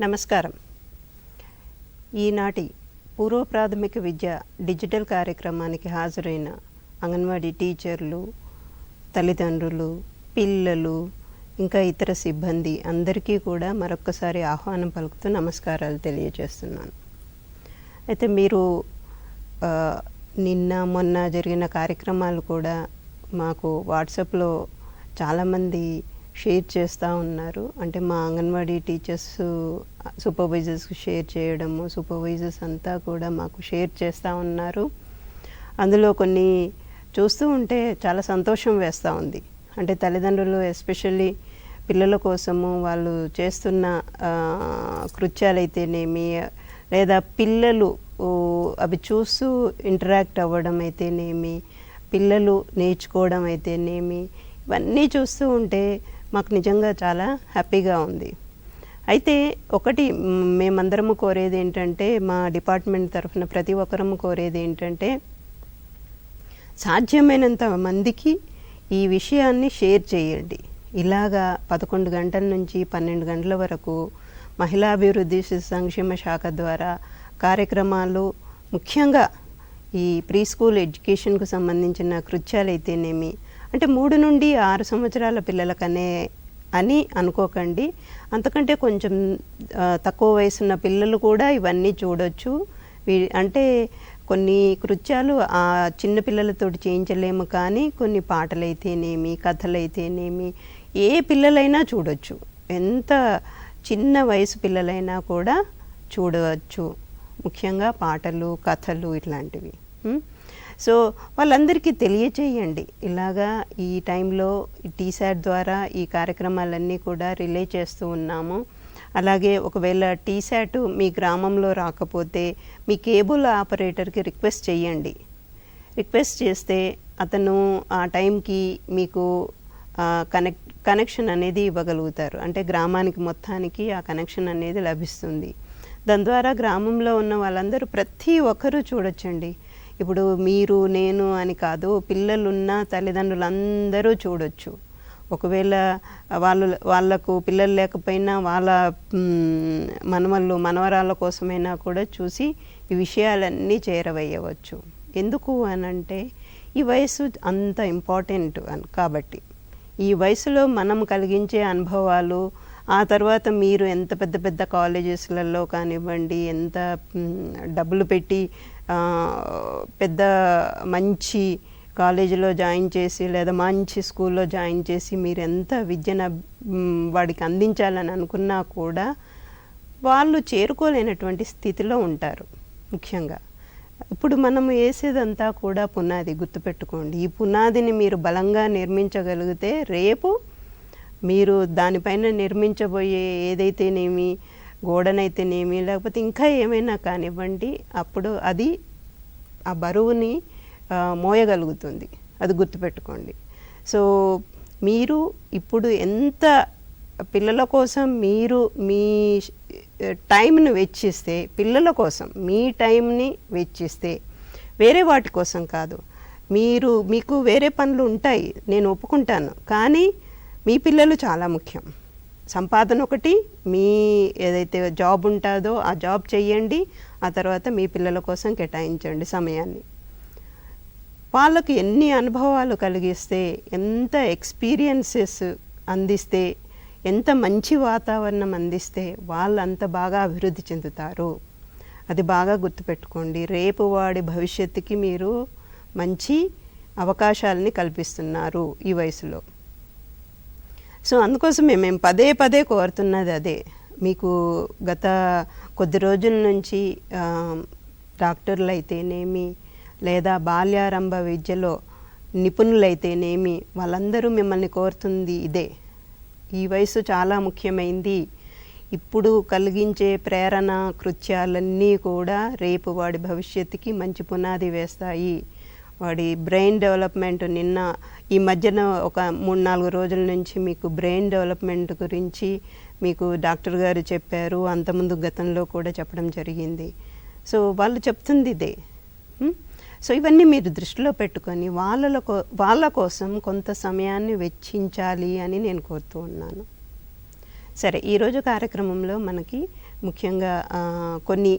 నమస్కారం. ఈనాటి పూర్వ ప్రాథమిక విద్య డిజిటల్ కార్యక్రమానికి హాజరైన అంగన్వాడీ టీచర్లు, తల్లిదండ్రులు, పిల్లలు, ఇంకా ఇతర సిబ్బంది అందరికీ కూడా మరొక్కసారి ఆహ్వానం పలుకుతూ నమస్కారాలు తెలియజేస్తున్నాను. అయితే మీరు నిన్న మొన్న జరిగిన కార్యక్రమాలు కూడా మాకు వాట్సాప్లో చాలామంది షేర్ చేస్తూ ఉన్నారు. అంటే మా అంగన్వాడీ టీచర్స్ సూపర్వైజర్స్కి షేర్ చేయడము, సూపర్వైజర్స్ అంతా కూడా మాకు షేర్ చేస్తూ ఉన్నారు. అందులో కొన్ని చూస్తూ ఉంటే చాలా సంతోషం వేస్తూ ఉంది. అంటే తల్లిదండ్రులు ఎస్పెషల్లీ పిల్లల కోసము వాళ్ళు చేస్తున్న కృత్యాలైతేనేమి, లేదా పిల్లలు అవి చూస్తూ ఇంటరాక్ట్ అవ్వడం అయితేనేమి, పిల్లలు నేర్చుకోవడం అయితేనేమి, ఇవన్నీ చూస్తూ ఉంటే మాకు నిజంగా చాలా హ్యాపీగా ఉంది. అయితే ఒకటి మేమందరము కోరేది ఏంటంటే, మా డిపార్ట్మెంట్ తరఫున ప్రతి ఒక్కరము కోరేది ఏంటంటే, సాధ్యమైనంత మందికి ఈ విషయాన్ని షేర్ చేయండి. ఇలాగా 11 గంటల నుంచి 12 గంటల వరకు మహిళాభివృద్ధి సంక్షేమ శాఖ ద్వారా కార్యక్రమాలు, ముఖ్యంగా ఈ ప్రీ స్కూల్ ఎడ్యుకేషన్కు సంబంధించిన కృత్యాలైతేనేమి, అంటే 3 నుండి 6 సంవత్సరాల పిల్లలకనే అని అనుకోకండి, అంతకంటే కొంచెం తక్కువ వయసున్న పిల్లలు కూడా ఇవన్నీ చూడొచ్చు. అంటే కొన్ని కృత్యాలు ఆ చిన్న పిల్లలతోటి చేయించలేము, కానీ కొన్ని పాటలైతేనేమి, కథలైతేనేమి ఏ పిల్లలైనా చూడొచ్చు. ఎంత చిన్న వయసు పిల్లలైనా కూడా చూడవచ్చు. ముఖ్యంగా పాటలు, కథలు ఇట్లాంటివి. సో వాళ్ళందరికీ తెలియచేయండి. ఇలాగా ఈ టైంలో టీశాట్ ద్వారా ఈ కార్యక్రమాలన్నీ కూడా రిలే చేస్తూ ఉన్నాము. అలాగే ఒకవేళ టీశాట్ మీ గ్రామంలో రాకపోతే మీ కేబుల్ ఆపరేటర్కి రిక్వెస్ట్ చేయండి. రిక్వెస్ట్ చేస్తే అతను ఆ టైంకి మీకు కనెక్షన్ అనేది ఇవ్వగలుగుతారు. అంటే గ్రామానికి మొత్తానికి ఆ కనెక్షన్ అనేది లభిస్తుంది. దాని ద్వారా గ్రామంలో ఉన్న వాళ్ళందరూ ప్రతి ఒక్కరూ చూడొచ్చండి. ఇప్పుడు మీరు, నేను అని కాదు, పిల్లలున్న తల్లిదండ్రులందరూ చూడొచ్చు. ఒకవేళ వాళ్ళకు పిల్లలు లేకపోయినా వాళ్ళ మనవళ్ళు, మనవరాళ్ళ కోసమైనా కూడా చూసి ఈ విషయాలన్నీ చేరవేయవచ్చు. ఎందుకు అనంటే ఈ వయసు అంత ఇంపార్టెంట్ కాబట్టి. ఈ వయసులో మనం కలిగించే అనుభవాలు, ఆ తర్వాత మీరు ఎంత పెద్ద పెద్ద కాలేజెస్లలో కానివ్వండి, ఎంత డబ్బులు పెట్టి పెద్ద మంచి కాలేజీలో జాయిన్ చేసి, లేదా మంచి స్కూల్లో జాయిన్ చేసి మీరు ఎంత విద్యను వాడికి అందించాలని అనుకున్నా కూడా వాళ్ళు చేరుకోలేనటువంటి స్థితిలో ఉంటారు. ముఖ్యంగా ఇప్పుడు మనం వేసేదంతా కూడా పునాది, గుర్తుపెట్టుకోండి. ఈ పునాదిని మీరు బలంగా నిర్మించగలిగితే రేపు మీరు దానిపైన నిర్మించబోయే ఏదైతేనేమి, గోడనైతేనేమి, లేకపోతే ఇంకా ఏమైనా కానివ్వండి, అప్పుడు అది ఆ బరువుని మోయగలుగుతుంది. అది గుర్తుపెట్టుకోండి. సో మీరు ఇప్పుడు ఎంత పిల్లల కోసం మీరు మీ టైంని వెచ్చిస్తే, పిల్లల కోసం మీ టైంని వెచ్చిస్తే, వేరే వాటి కోసం కాదు. మీకు వేరే పనులు ఉంటాయి, నేను ఒప్పుకుంటాను, కానీ మీ పిల్లలు చాలా ముఖ్యం. సంపాదన ఒకటి, మీ ఏదైతే జాబ్ ఉంటుందో ఆ జాబ్ చెయ్యండి, ఆ తర్వాత మీ పిల్లల కోసం కేటాయించండి సమయాన్ని. వాళ్ళకు ఎన్ని అనుభవాలు కలిగిస్తే, ఎంత ఎక్స్పీరియన్సెస్ అందిస్తే, ఎంత మంచి వాతావరణం అందిస్తే వాళ్ళు అంత బాగా అభివృద్ధి చెందుతారు. అది బాగా గుర్తుపెట్టుకోండి. రేపు వాడి భవిష్యత్తుకి మీరు మంచి అవకాశాలని కల్పిస్తున్నారు ఈ వయసులో. సో అందుకోసమే మేము పదే పదే కోరుతున్నది అదే. మీకు గత కొద్ది రోజుల నుంచి డాక్టర్లు అయితేనేమి, లేదా బాల్యారంభ విద్యలో నిపుణులైతేనేమి, వాళ్ళందరూ మిమ్మల్ని కోరుతుంది ఇదే. ఈ వయసు చాలా ముఖ్యమైంది. ఇప్పుడు కలిగించే ప్రేరణ కృత్యాలన్నీ కూడా రేపు వాడి భవిష్యత్తుకి మంచి పునాది వేస్తాయి. వాడి బ్రెయిన్ డెవలప్మెంట్, నిన్న ఈ మధ్యన ఒక 3-4 రోజుల నుంచి మీకు బ్రెయిన్ డెవలప్మెంట్ గురించి మీకు డాక్టర్ గారు చెప్పారు. అంతకుముందు గతంలో కూడా చెప్పడం జరిగింది. సో వాళ్ళు చెప్తుంది ఇదే. సో ఇవన్నీ మీరు దృష్టిలో పెట్టుకొని వాళ్ళ కోసం కొంత సమయాన్ని వెచ్చించాలి అని నేను కోరుతూ ఉన్నాను. సరే, ఈరోజు కార్యక్రమంలో మనకి ముఖ్యంగా కొన్ని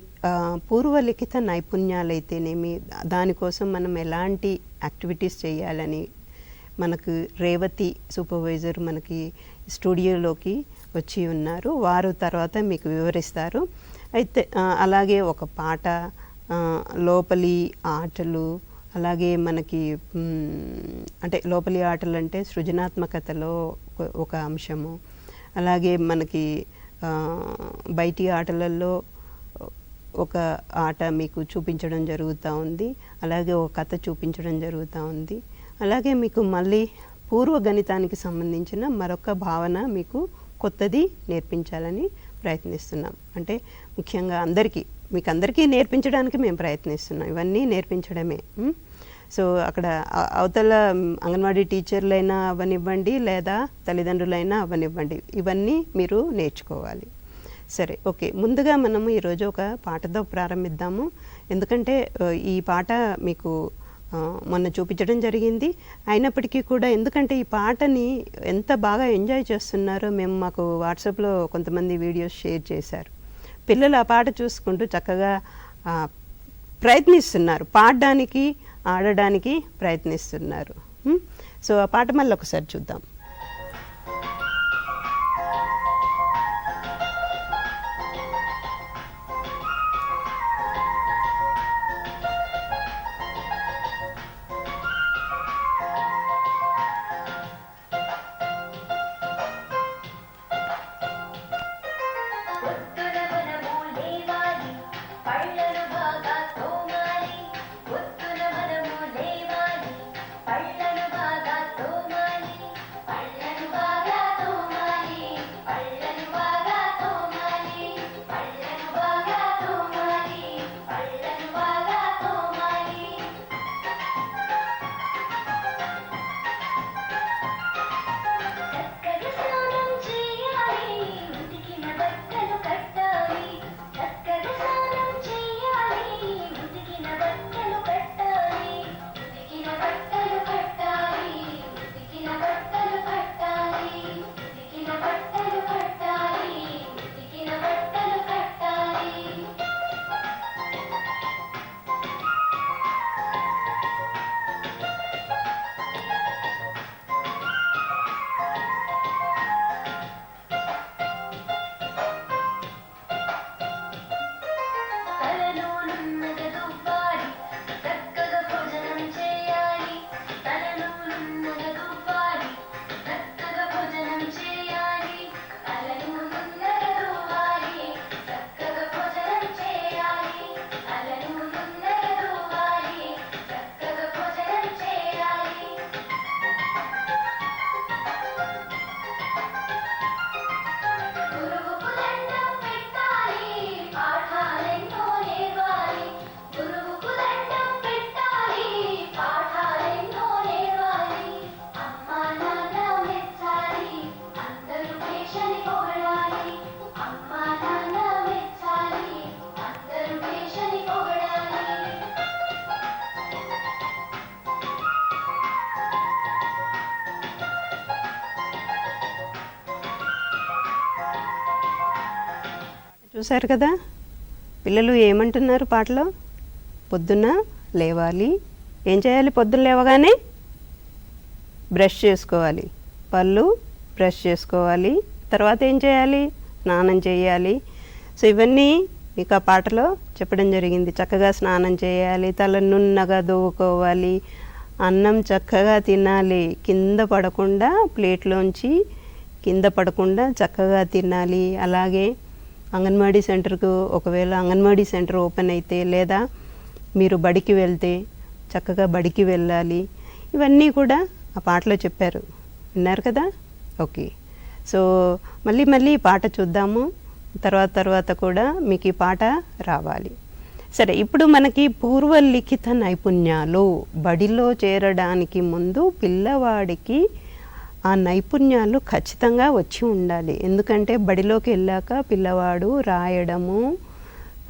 పూర్వలిఖిత నైపుణ్యాలైతేనేమి, దానికోసం మనం ఎలాంటి యాక్టివిటీస్ చేయాలని మనకు రేవతి సూపర్వైజర్ మనకి స్టూడియోలోకి వచ్చి ఉన్నారు. వారు తర్వాత మీకు వివరిస్తారు. అయితే అలాగే ఒక పాట, లోపలి ఆటలు, అలాగే మనకి అంటే లోపలి ఆటలు అంటే సృజనాత్మకతలో ఒక అంశము, అలాగే మనకి బయటి ఆటలలో ఒక ఆట మీకు చూపించడం జరుగుతూ ఉంది, అలాగే ఒక కథ చూపించడం జరుగుతూ ఉంది. అలాగే మీకు మళ్ళీ పూర్వ గణితానికి సంబంధించిన మరొక భావన మీకు కొత్తది నేర్పించాలని ప్రయత్నిస్తున్నాం. అంటే ముఖ్యంగా మీకు అందరికీ నేర్పించడానికి మేము ప్రయత్నిస్తున్నాం. ఇవన్నీ నేర్పించడమే. సో అక్కడ అవతల అంగన్వాడీ టీచర్లైనా అవ్వనివ్వండి, లేదా తల్లిదండ్రులైనా అవ్వనివ్వండి, ఇవన్నీ మీరు నేర్చుకోవాలి. సరే, ఓకే. ముందుగా మనము ఈరోజు ఒక పాటతో ప్రారంభిద్దాము. ఎందుకంటే ఈ పాట మీకు మొన్న చూపించడం జరిగింది. అయినప్పటికీ కూడా ఎందుకంటే ఈ పాటని ఎంత బాగా ఎంజాయ్ చేస్తున్నారో మాకు వాట్సాప్లో కొంతమంది వీడియోస్ షేర్ చేశారు. పిల్లలు ఆ పాట చూసుకుంటూ చక్కగా ప్రయత్నిస్తున్నారు, పాడడానికి, ఆడడానికి ప్రయత్నిస్తున్నారు. సో ఆ పాట మళ్ళీ ఒకసారి చూద్దాం. చూశారు కదా పిల్లలు ఏమంటున్నారు పాటలో? పొద్దున్న లేవాలి, ఏం చేయాలి? పొద్దున్న లేవగానే బ్రష్ చేసుకోవాలి, పళ్ళు బ్రష్ చేసుకోవాలి, తర్వాత ఏం చేయాలి? స్నానం చేయాలి. సో ఇవన్నీ మీకు ఆ పాటలో చెప్పడం జరిగింది. చక్కగా స్నానం చేయాలి, తల నున్నగా దూకోవాలి, అన్నం చక్కగా తినాలి, కింద పడకుండా ప్లేట్లోంచి కింద పడకుండా చక్కగా తినాలి. అలాగే అంగన్వాడీ సెంటర్కు ఒకవేళ అంగన్వాడీ సెంటర్ ఓపెన్ అయితే, లేదా మీరు బడికి వెళ్తే చక్కగా బడికి వెళ్ళాలి. ఇవన్నీ కూడా ఆ పాటలో చెప్పారు. విన్నారు కదా? ఓకే. సో మళ్ళీ ఈ పాట చూద్దాము. తర్వాత కూడా మీకు ఈ పాట రావాలి. సరే, ఇప్పుడు మనకి పూర్వలిఖిత నైపుణ్యాలు, బడిలో చేరడానికి ముందు పిల్లవాడికి ఆ నైపుణ్యాలు ఖచ్చితంగా వచ్చి ఉండాలి. ఎందుకంటే బడిలోకి వెళ్ళాక పిల్లవాడు రాయడము,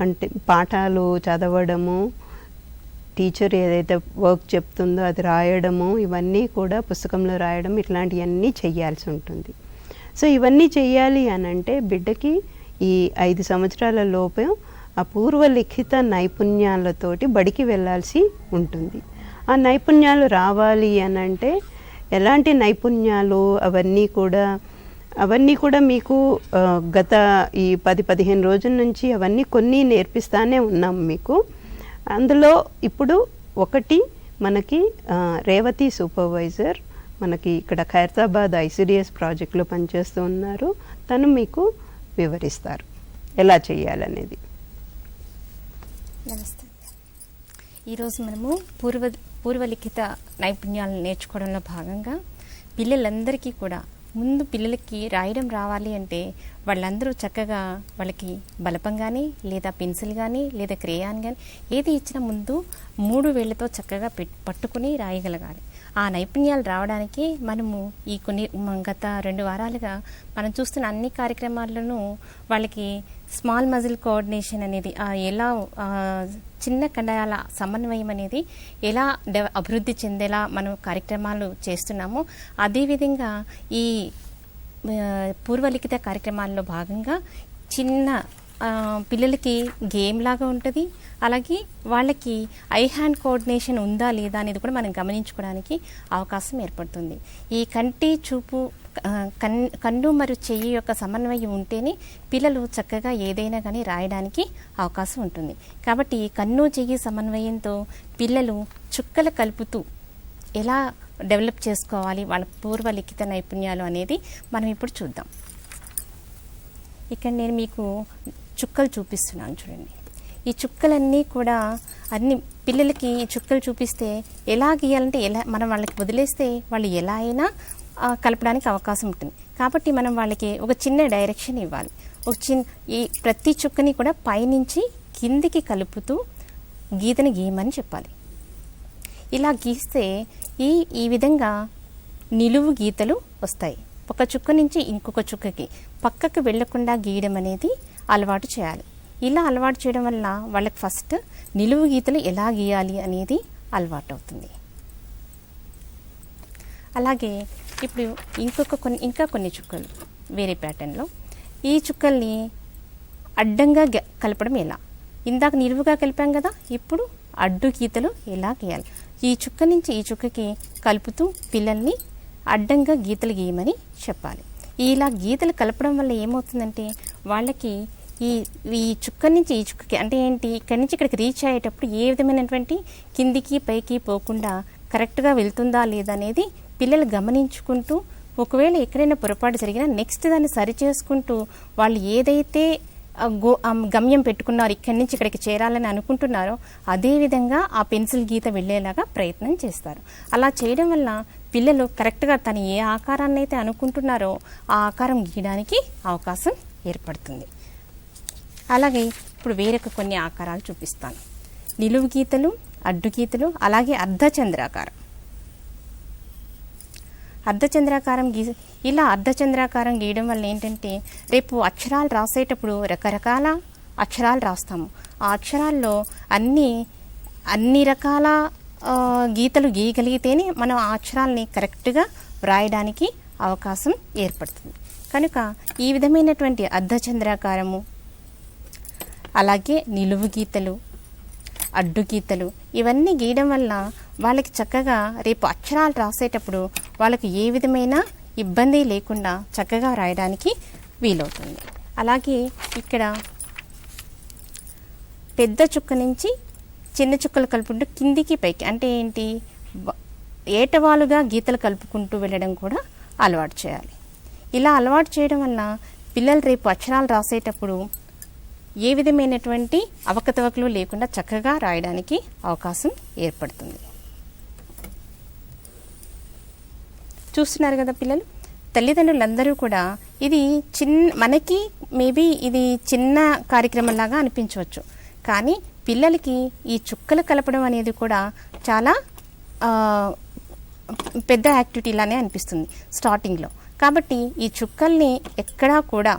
అంటే పాఠాలు చదవడము, టీచర్ ఏదైతే వర్క్ చెప్తుందో అది రాయడము, ఇవన్నీ కూడా పుస్తకంలో రాయడం, ఇట్లాంటివన్నీ చేయాల్సి ఉంటుంది. సో ఇవన్నీ చెయ్యాలి అని అంటే బిడ్డకి ఈ 5 సంవత్సరాల లోపే ఆ పూర్వలిఖిత నైపుణ్యాలతోటి బడికి వెళ్ళాల్సి ఉంటుంది. ఆ నైపుణ్యాలు రావాలి అని అంటే ఎలాంటి నైపుణ్యాలు అవన్నీ కూడా మీకు గత ఈ 10-15 రోజుల నుంచి అవన్నీ కొన్ని నేర్పిస్తానే ఉన్నాం మీకు. అందులో ఇప్పుడు ఒకటి మనకి రేవతి సూపర్వైజర్ మనకి ఇక్కడ ఖైరతాబాద్ ఐసిడిఎస్ ప్రాజెక్ట్లో పనిచేస్తూ ఉన్నారు. తను మీకు వివరిస్తారు ఎలా చేయాలనేది. నమస్తే. ఈరోజు మనము పూర్వలిఖిత నైపుణ్యాలను నేర్చుకోవడంలో భాగంగా పిల్లలందరికీ కూడా ముందు పిల్లలకి రాయడం రావాలి అంటే వాళ్ళందరూ చక్కగా వాళ్ళకి బలపం కానీ లేదా పెన్సిల్ కానీ లేదా క్రేయాన్ కానీ ఏది ఇచ్చినా ముందు 3 వేళ్లతో చక్కగా పట్టుకుని రాయగలగాలి. ఆ నైపుణ్యాలు రావడానికి మనము గత 2 వారాలుగా మనం చూస్తున్న అన్ని కార్యక్రమాల్లోనూ వాళ్ళకి స్మాల్ మజిల్ కోఆర్డినేషన్ అనేది ఎలా చిన్న కండరాల సమన్వయం అనేది ఎలా అభివృద్ధి చెందేలా మనం కార్యక్రమాలు చేస్తున్నామో అదేవిధంగా ఈ పూర్వలిఖిత కార్యక్రమాల్లో భాగంగా చిన్న పిల్లలకి గేమ్ లాగా ఉంటుంది. అలాగే వాళ్ళకి ఐ హ్యాండ్ కోఆర్డినేషన్ ఉందా లేదా అనేది కూడా మనం గమనించుకోవడానికి అవకాశం ఏర్పడుతుంది. ఈ కంటి చూపు కన్ను మరియు చెయ్యి యొక్క సమన్వయం ఉంటేనే పిల్లలు చక్కగా ఏదైనా కానీ రాయడానికి అవకాశం ఉంటుంది. కాబట్టి కన్ను చెయ్యి సమన్వయంతో పిల్లలు చుక్కలు కలుపుతూ ఎలా డెవలప్ చేసుకోవాలి వాళ్ళ పూర్వలిఖిత నైపుణ్యాలు అనేది మనం ఇప్పుడు చూద్దాం. ఇక్కడ నేను మీకు చుక్కలు చూపిస్తున్నాను చూడండి. ఈ చుక్కలన్నీ కూడా అన్ని పిల్లలకి చుక్కలు చూపిస్తే ఎలా గీయాలంటే మనం వాళ్ళకి వదిలేస్తే వాళ్ళు ఎలా అయినా కలపడానికి అవకాశం ఉంటుంది. కాబట్టి మనం వాళ్ళకి ఒక చిన్న డైరెక్షన్ ఇవ్వాలి. ఈ ప్రతి చుక్కని కూడా పైనుంచి కిందికి కలుపుతూ గీతని గీయమని చెప్పాలి. ఇలా గీస్తే ఈ విధంగా నిలువు గీతలు వస్తాయి. ఒక చుక్క నుంచి ఇంకొక చుక్కకి పక్కకు వెళ్లకుండా గీయడం అనేది అలవాటు చేయాలి. ఇలా అలవాటు చేయడం వల్ల వాళ్ళకి ఫస్ట్ నిలువు గీతలు ఎలా గీయాలి అనేది అలవాటు అవుతుంది. అలాగే ఇప్పుడు ఇంకా కొన్ని చుక్కలు వేరే ప్యాటర్న్లో ఈ చుక్కల్ని అడ్డంగా కలపడం ఎలా, ఇందాక నిలువుగా కలిపాం కదా, ఇప్పుడు అడ్డు గీతలు ఎలా గీయాలి. ఈ చుక్క నుంచి ఈ చుక్కకి కలుపుతూ పిల్లల్ని అడ్డంగా గీతలు గీయమని చెప్పాలి. ఇలా గీతలు కలపడం వల్ల ఏమవుతుందంటే వాళ్ళకి ఈ చుక్క నుంచి ఈ చుక్కకి అంటే ఏంటి, ఇక్కడి నుంచి ఇక్కడికి రీచ్ అయ్యేటప్పుడు ఏ విధమైనటువంటి కిందికి పైకి పోకుండా కరెక్ట్గా వెళ్తుందా లేదా అనేది పిల్లలు గమనించుకుంటూ, ఒకవేళ ఎక్కడైనా పొరపాటు జరిగినా నెక్స్ట్ దాన్ని సరి చేసుకుంటూ వాళ్ళు ఏదైతే గమ్యం పెట్టుకున్నారు, ఇక్కడి నుంచి ఇక్కడికి చేరాలని అనుకుంటున్నారో అదేవిధంగా ఆ పెన్సిల్ గీత వెళ్ళేలాగా ప్రయత్నం చేస్తారు. అలా చేయడం వల్ల పిల్లలు కరెక్ట్గా తను ఏ ఆకారాన్ని అయితే అనుకుంటున్నారో ఆ ఆకారం గీయడానికి అవకాశం ఏర్పడుతుంది. అలాగే ఇప్పుడు వేరొక కొన్ని ఆకారాలు చూపిస్తాను. నిలువు గీతలు, అడ్డు గీతలు, అలాగే అర్ధచంద్రాకారం. ఇలా అర్ధచంద్రాకారం గీయడం వల్ల ఏంటంటే రేపు అక్షరాలు రాసేటప్పుడు రకరకాల అక్షరాలు రాస్తాము. ఆ అక్షరాల్లో అన్ని రకాల గీతలు గీయగలిగితేనే మనం ఆ అక్షరాలని కరెక్ట్గా వ్రాయడానికి అవకాశం ఏర్పడుతుంది. కనుక ఈ విధమైనటువంటి అర్ధచంద్రాకారము, అలాగే నిలువు గీతలు, అడ్డు గీతలు ఇవన్నీ గీయడం వల్ల వాళ్ళకి చక్కగా రేపు అక్షరాలు రాసేటప్పుడు వాళ్ళకి ఏ విధమైన ఇబ్బంది లేకుండా చక్కగా రాయడానికి వీలవుతుంది. అలాగే ఇక్కడ పెద్ద చుక్క నుంచి చిన్న చుక్కలు కలుపుకుంటూ కిందికి పైకి అంటే ఏంటి, ఏటవాలుగా గీతలు కలుపుకుంటూ వెళ్ళడం కూడా అలవాటు చేయాలి. ఇలా అలవాటు చేయడం వల్ల పిల్లలు రేపు అక్షరాలు రాసేటప్పుడు ఏ విధమైనటువంటి అవకతవకలు లేకుండా చక్కగా రాయడానికి అవకాశం ఏర్పడుతుంది. చూస్తున్నారు కదా పిల్లలు, తల్లిదండ్రులందరూ కూడా ఇది మనకి మేబీ ఇది చిన్న కార్యక్రమంలాగా అనిపించవచ్చు, కానీ పిల్లలకి ఈ చుక్కలు కలపడం అనేది కూడా చాలా పెద్ద యాక్టివిటీలానే అనిపిస్తుంది స్టార్టింగ్లో. కాబట్టి ఈ చుక్కల్ని ఎక్కడా కూడా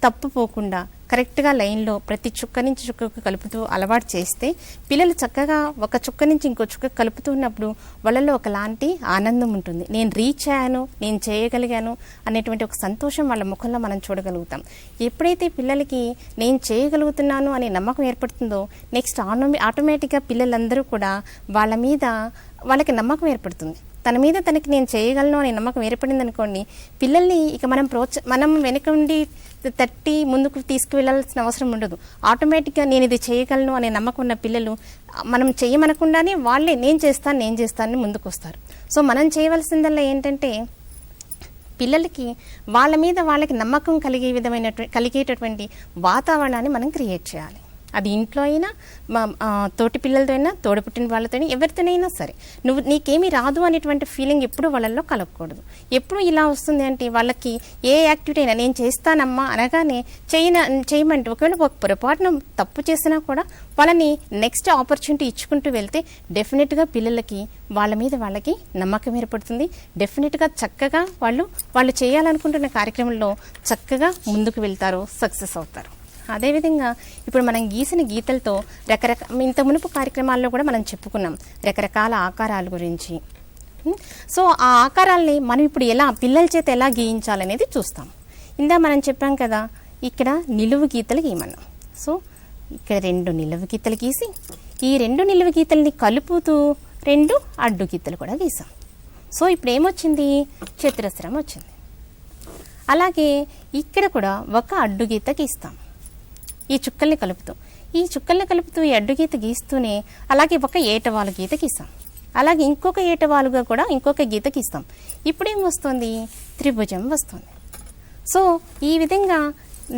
తప్పుపోకుండా కరెక్ట్గా లైన్లో ప్రతి చుక్క నుంచి చుక్కకు కలుపుతూ అలవాటు చేస్తే పిల్లలు చక్కగా ఒక చుక్క నుంచి ఇంకో చుక్క కలుపుతూ ఉన్నప్పుడు వాళ్ళలో ఒకలాంటి ఆనందం ఉంటుంది. నేను రీచ్ అయ్యాను, నేను చేయగలిగాను అనేటువంటి ఒక సంతోషం వాళ్ళ ముఖంలో మనం చూడగలుగుతాం. ఎప్పుడైతే పిల్లలకి నేను చేయగలుగుతున్నాను అనే నమ్మకం ఏర్పడుతుందో నెక్స్ట్ ఆటోమేటిక్గా పిల్లలందరూ కూడా వాళ్ళకి నమ్మకం ఏర్పడుతుంది. తన మీద తనకి నేను చేయగలను అనే నమ్మకం ఏర్పడింది అనుకోండి, పిల్లల్ని ఇక మనం వెనక ఉండి తట్టి ముందుకు తీసుకువెళ్ళాల్సిన అవసరం ఉండదు. ఆటోమేటిక్గా నేను ఇది చేయగలను అనే నమ్మకం ఉన్న పిల్లలు మనం చేయమనకుండానే వాళ్ళే నేను చేస్తాను ముందుకు వస్తారు. సో మనం చేయవలసిందల్లా ఏంటంటే పిల్లలకి వాళ్ళ మీద వాళ్ళకి నమ్మకం కలిగేటటువంటి వాతావరణాన్ని మనం క్రియేట్ చేయాలి. అది ఇంట్లో అయినా, తోటి పిల్లలతో అయినా, తోడపుట్టిన వాళ్ళతో అయినా, ఎవరితోనైనా సరే నీకేమీ రాదు అనేటువంటి ఫీలింగ్ ఎప్పుడు వాళ్ళల్లో కలగకూడదు. ఎప్పుడు ఇలా వస్తుంది అంటే వాళ్ళకి ఏ యాక్టివిటీ అయినా నేను చేస్తానమ్మా అనగానే చేయమంటే ఒకవేళ ఒక పొరపాటున తప్పు చేసినా కూడా వాళ్ళని నెక్స్ట్ ఆపర్చునిటీ ఇచ్చుకుంటూ వెళ్తే డెఫినెట్గా పిల్లలకి వాళ్ళ మీద వాళ్ళకి నమ్మకం ఏర్పడుతుంది. డెఫినెట్గా చక్కగా వాళ్ళు చేయాలనుకుంటున్న కార్యక్రమంలో చక్కగా ముందుకు వెళ్తారు, సక్సెస్ అవుతారు. అదేవిధంగా ఇప్పుడు మనం గీసిన గీతలతో ఇంత మునుపు కార్యక్రమాల్లో కూడా మనం చెప్పుకున్నాం రకరకాల ఆకారాల గురించి. సో ఆ ఆకారాలని మనం ఇప్పుడు పిల్లల చేత ఎలా గీయించాలనేది చూస్తాం. మనం చెప్పాం కదా, ఇక్కడ నిలువు గీతలు గీయమన్నాం. సో ఇక్కడ 2 నిలువు గీతలు గీసి ఈ 2 నిలువు గీతల్ని కలుపుతూ 2 అడ్డు గీతలు కూడా గీసాం. సో ఇప్పుడు ఏమొచ్చింది? చతురస్రం వచ్చింది. అలాగే ఇక్కడ కూడా ఒక అడ్డు గీత గీస్తాం. ఈ చుక్కల్ని కలుపుతూ ఈ అడ్డు గీత గీస్తూనే అలాగే ఒక ఏటవాలు గీత గీస్తాం. అలాగే ఇంకొక ఏటవాలుగా కూడా ఇంకొక గీత గీస్తాం. ఇప్పుడేం వస్తుంది? త్రిభుజం వస్తుంది. సో ఈ విధంగా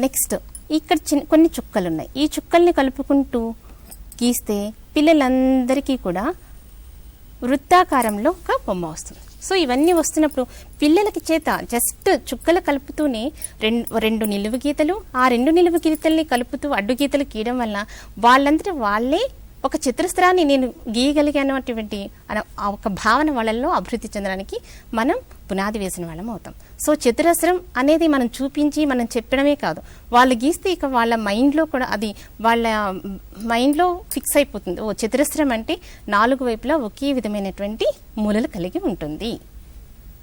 నెక్స్ట్ ఇక్కడ కొన్ని చుక్కలు ఉన్నాయి. ఈ చుక్కల్ని కలుపుకుంటూ గీస్తే పిల్లలందరికీ కూడా వృత్తాకారంలో ఒక బొమ్మ వస్తుంది. సో ఇవన్నీ వస్తున్నప్పుడు పిల్లలకి చేత జస్ట్ చుక్కలు కలుపుతూనే 2 నిలువు గీతలు, ఆ 2 నిలువు గీతల్ని కలుపుతూ అడ్డు గీతలు గీయడం వల్ల వాళ్ళంతటా వాళ్ళే ఒక చతురస్రాన్ని నేను గీయగలిగాను అటువంటి ఒక భావన వాళ్ళల్లో అభివృద్ధి చెందడానికి మనం పునాది వేసిన వాళ్ళం అవుతాం. సో చతురస్రం అనేది మనం చూపించి మనం చెప్పడమే కాదు, వాళ్ళు గీస్తే ఇక వాళ్ళ మైండ్లో కూడా అది వాళ్ళ మైండ్లో ఫిక్స్ అయిపోతుంది. చతురస్రం అంటే 4 వైపులా ఒకే విధమైనటువంటి మూలలు కలిగి ఉంటుంది.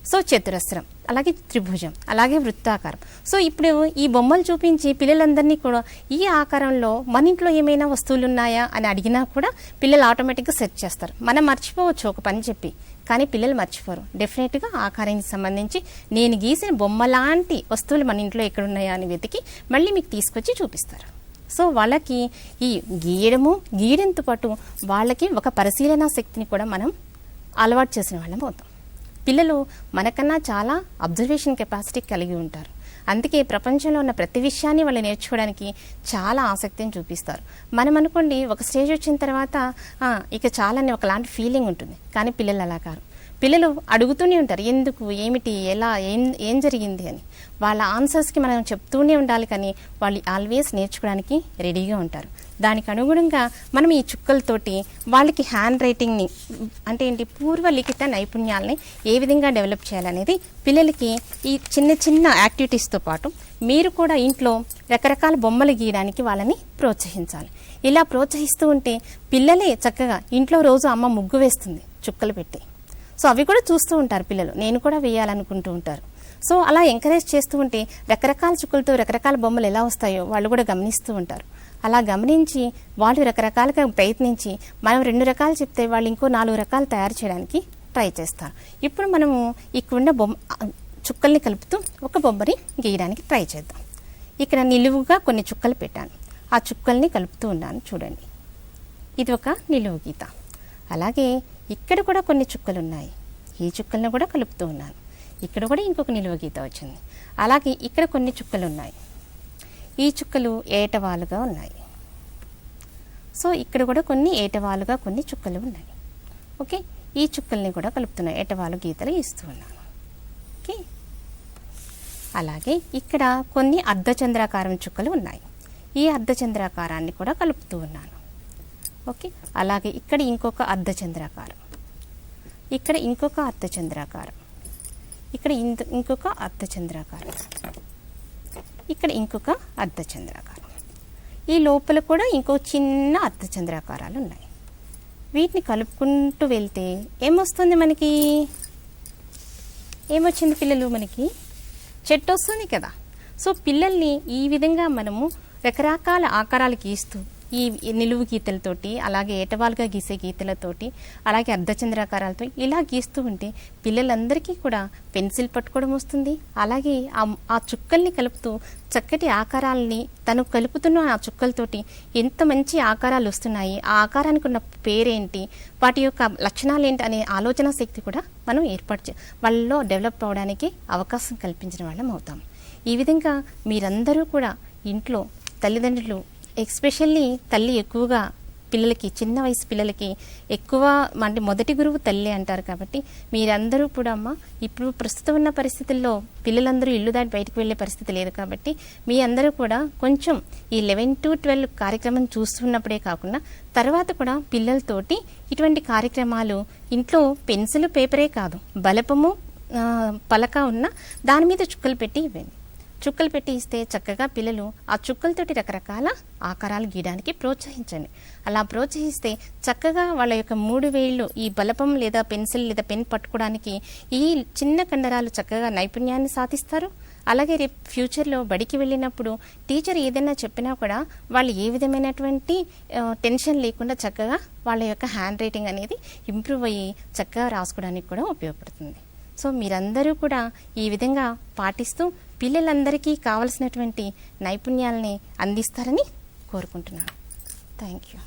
సో చతురస్రం, అలాగే త్రిభుజం, అలాగే వృత్తాకారం. సో ఇప్పుడు ఈ బొమ్మలు చూపించి పిల్లలందరినీ కూడా ఈ ఆకారంలో మన ఇంట్లో ఏమైనా వస్తువులు ఉన్నాయా అని అడిగినా కూడా పిల్లలు ఆటోమేటిక్గా సెర్చ్ చేస్తారు. మనం మర్చిపోవచ్చు ఒక పని చెప్పి, కానీ పిల్లలు మర్చిపోరు. డెఫినెట్గా ఆకారానికి సంబంధించి నేను గీసిన బొమ్మ లాంటి వస్తువులు మన ఇంట్లో ఎక్కడున్నాయా అని వెతికి మళ్ళీ మీకు తీసుకొచ్చి చూపిస్తారు. సో వాళ్ళకి ఈ గీయడంతో పాటు వాళ్ళకి ఒక పరిశీలనా శక్తిని కూడా మనం అలవాటు చేసిన వాళ్ళం అవుతాం. పిల్లలు మనకన్నా చాలా అబ్జర్వేషన్ కెపాసిటీ కలిగి ఉంటారు. అందుకే ప్రపంచంలో ఉన్న ప్రతి విషయాన్ని వాళ్ళు నేర్చుకోవడానికి చాలా ఆసక్తిని చూపిస్తారు. మనం అనుకోండి ఒక స్టేజ్ వచ్చిన తర్వాత ఇక చాలని ఒకలాంటి ఫీలింగ్ ఉంటుంది, కానీ పిల్లలు అలా కాదు. పిల్లలు అడుగుతూనే ఉంటారు, ఎందుకు, ఏమిటి, ఎలా, ఏం జరిగింది అని. వాళ్ళ ఆన్సర్స్కి మనం చెప్తూనే ఉండాలి, కానీ వాళ్ళు ఆల్వేస్ నేర్చుకోవడానికి రెడీగా ఉంటారు. దానికి అనుగుణంగా మనం ఈ చుక్కలతోటి వాళ్ళకి హ్యాండ్ రైటింగ్ని అంటే పూర్వలిఖిత నైపుణ్యాలని ఏ విధంగా డెవలప్ చేయాలనేది పిల్లలకి ఈ చిన్న చిన్న యాక్టివిటీస్తో పాటు మీరు కూడా ఇంట్లో రకరకాల బొమ్మలు గీయడానికి వాళ్ళని ప్రోత్సహించాలి. ఇలా ప్రోత్సహిస్తూ ఉంటే పిల్లలే చక్కగా ఇంట్లో రోజు అమ్మ ముగ్గు వేస్తుంది చుక్కలు పెట్టి. సో అవి కూడా చూస్తూ ఉంటారు పిల్లలు, నేను కూడా వేయాలనుకుంటూ ఉంటారు. సో అలా ఎంకరేజ్ చేస్తూ ఉంటే రకరకాల చుక్కలతో రకరకాల బొమ్మలు ఎలా వస్తాయో వాళ్ళు కూడా గమనిస్తూ ఉంటారు. అలా గమనించి వాళ్ళు రకరకాలుగా ప్రయత్నించి మనం 2 రకాలు చెప్తే వాళ్ళు ఇంకో 4 రకాలు తయారు చేయడానికి ట్రై చేస్తారు. ఇప్పుడు మనము ఇక్కడున్న చుక్కల్ని కలుపుతూ ఒక బొమ్మని గీయడానికి ట్రై చేద్దాం. ఇక్కడ నిలువుగా కొన్ని చుక్కలు పెట్టాను, ఆ చుక్కల్ని కలుపుతూ ఉన్నాను చూడండి. ఇది ఒక నిలువు గీత. అలాగే ఇక్కడ కూడా కొన్ని చుక్కలు ఉన్నాయి, ఈ చుక్కలను కూడా కలుపుతూ ఉన్నాను. ఇక్కడ కూడా ఇంకొక నిలువు గీత వచ్చింది. అలాగే ఇక్కడ కొన్ని చుక్కలు ఉన్నాయి, ఈ చుక్కలు ఏటవాలుగా ఉన్నాయి. సో ఇక్కడ కూడా కొన్ని ఏటవాలుగా కొన్ని చుక్కలు ఉన్నాయి. ఓకే, ఈ చుక్కల్ని కూడా కలుపుతున్నాయి, ఏటవాలు గీతలు ఇస్తూ ఉన్నాను. ఓకే, అలాగే ఇక్కడ కొన్ని అర్ధచంద్రాకారం చుక్కలు ఉన్నాయి, ఈ అర్ధచంద్రాకారాన్ని కూడా కలుపుతూ ఉన్నాను. ఓకే, అలాగే ఇక్కడ ఇంకొక అర్ధచంద్రాకారం, ఇక్కడ ఇంకొక అర్ధచంద్రాకారం, ఇక్కడ ఇంకొక అర్ధచంద్రాకారం, ఇక్కడ ఇంకొక అర్ధచంద్రాకారం. ఈ లోపల కూడా ఇంకో చిన్న అర్ధచంద్రాకారాలు ఉన్నాయి. వీటిని కలుపుకుంటూ వెళ్తే ఏమొస్తుంది మనకి? ఏమొచ్చింది పిల్లలు? మనకి చెట్టు వస్తుంది కదా. సో పిల్లల్ని ఈ విధంగా మనము రకరకాల ఆకారాలు గీస్తూ, ఈ నిలువు గీతలతోటి, అలాగే ఏటవాలుగా గీసే గీతలతోటి, అలాగే అర్ధచంద్రాకారాలతో ఇలా గీస్తూ ఉంటే పిల్లలందరికీ కూడా పెన్సిల్ పట్టుకోవడం వస్తుంది. అలాగే ఆ చుక్కల్ని కలుపుతూ చక్కటి ఆకారాలని తను కలుపుతున్న ఆ చుక్కలతోటి ఎంత మంచి ఆకారాలు వస్తున్నాయి, ఆ ఆకారానికి ఉన్న పేరేంటి, వాటి యొక్క లక్షణాలు ఏంటి అనే ఆలోచన శక్తి కూడా మనం వాళ్ళలో డెవలప్ అవడానికి అవకాశం కల్పించిన వాళ్ళం అవుతాం. ఈ విధంగా మీరందరూ కూడా ఇంట్లో తల్లిదండ్రులు, ఎస్పెషల్లీ తల్లి ఎక్కువగా పిల్లలకి, చిన్న వయసు పిల్లలకి ఎక్కువ అంటే మొదటి గురువు తల్లి అంటారు. కాబట్టి మీరందరూ కూడా అమ్మ, ఇప్పుడు ప్రస్తుతం ఉన్న పరిస్థితుల్లో పిల్లలందరూ ఇల్లు దాటి బయటకు వెళ్ళే పరిస్థితి లేదు. కాబట్టి మీ అందరూ కూడా కొంచెం ఈ 11 to 12 కార్యక్రమం చూస్తున్నప్పుడే కాకుండా తర్వాత కూడా పిల్లలతోటి ఇటువంటి కార్యక్రమాలు ఇంట్లో పెన్సిల్ పేపరే కాదు, బలపము పలక ఉన్న దాని మీద చుక్కలు పెట్టి ఇవ్వండి. చుక్కలు పెట్టి ఇస్తే చక్కగా పిల్లలు ఆ చుక్కలతోటి రకరకాల ఆకారాలు గీయడానికి ప్రోత్సహించండి. అలా ప్రోత్సహిస్తే చక్కగా వాళ్ళ యొక్క 3 వేళ్ళు ఈ బలపం లేదా పెన్సిల్ లేదా పెన్ పట్టుకోవడానికి ఈ చిన్న కండరాలు చక్కగా నైపుణ్యాన్ని సాధిస్తారు. అలాగే రేపు ఫ్యూచర్లో బడికి వెళ్ళినప్పుడు టీచర్ ఏదైనా చెప్పినా కూడా వాళ్ళు ఏ విధమైనటువంటి టెన్షన్ లేకుండా చక్కగా వాళ్ళ యొక్క హ్యాండ్ రైటింగ్ అనేది ఇంప్రూవ్ అయ్యి చక్కగా రాసుకోవడానికి కూడా ఉపయోగపడుతుంది. సో మీరందరూ కూడా ఈ విధంగా పాటిస్తూ పిల్లలందరికీ కావలసినటువంటి నైపుణ్యాలని అందిస్తారని కోరుకుంటున్నాను. Thank you.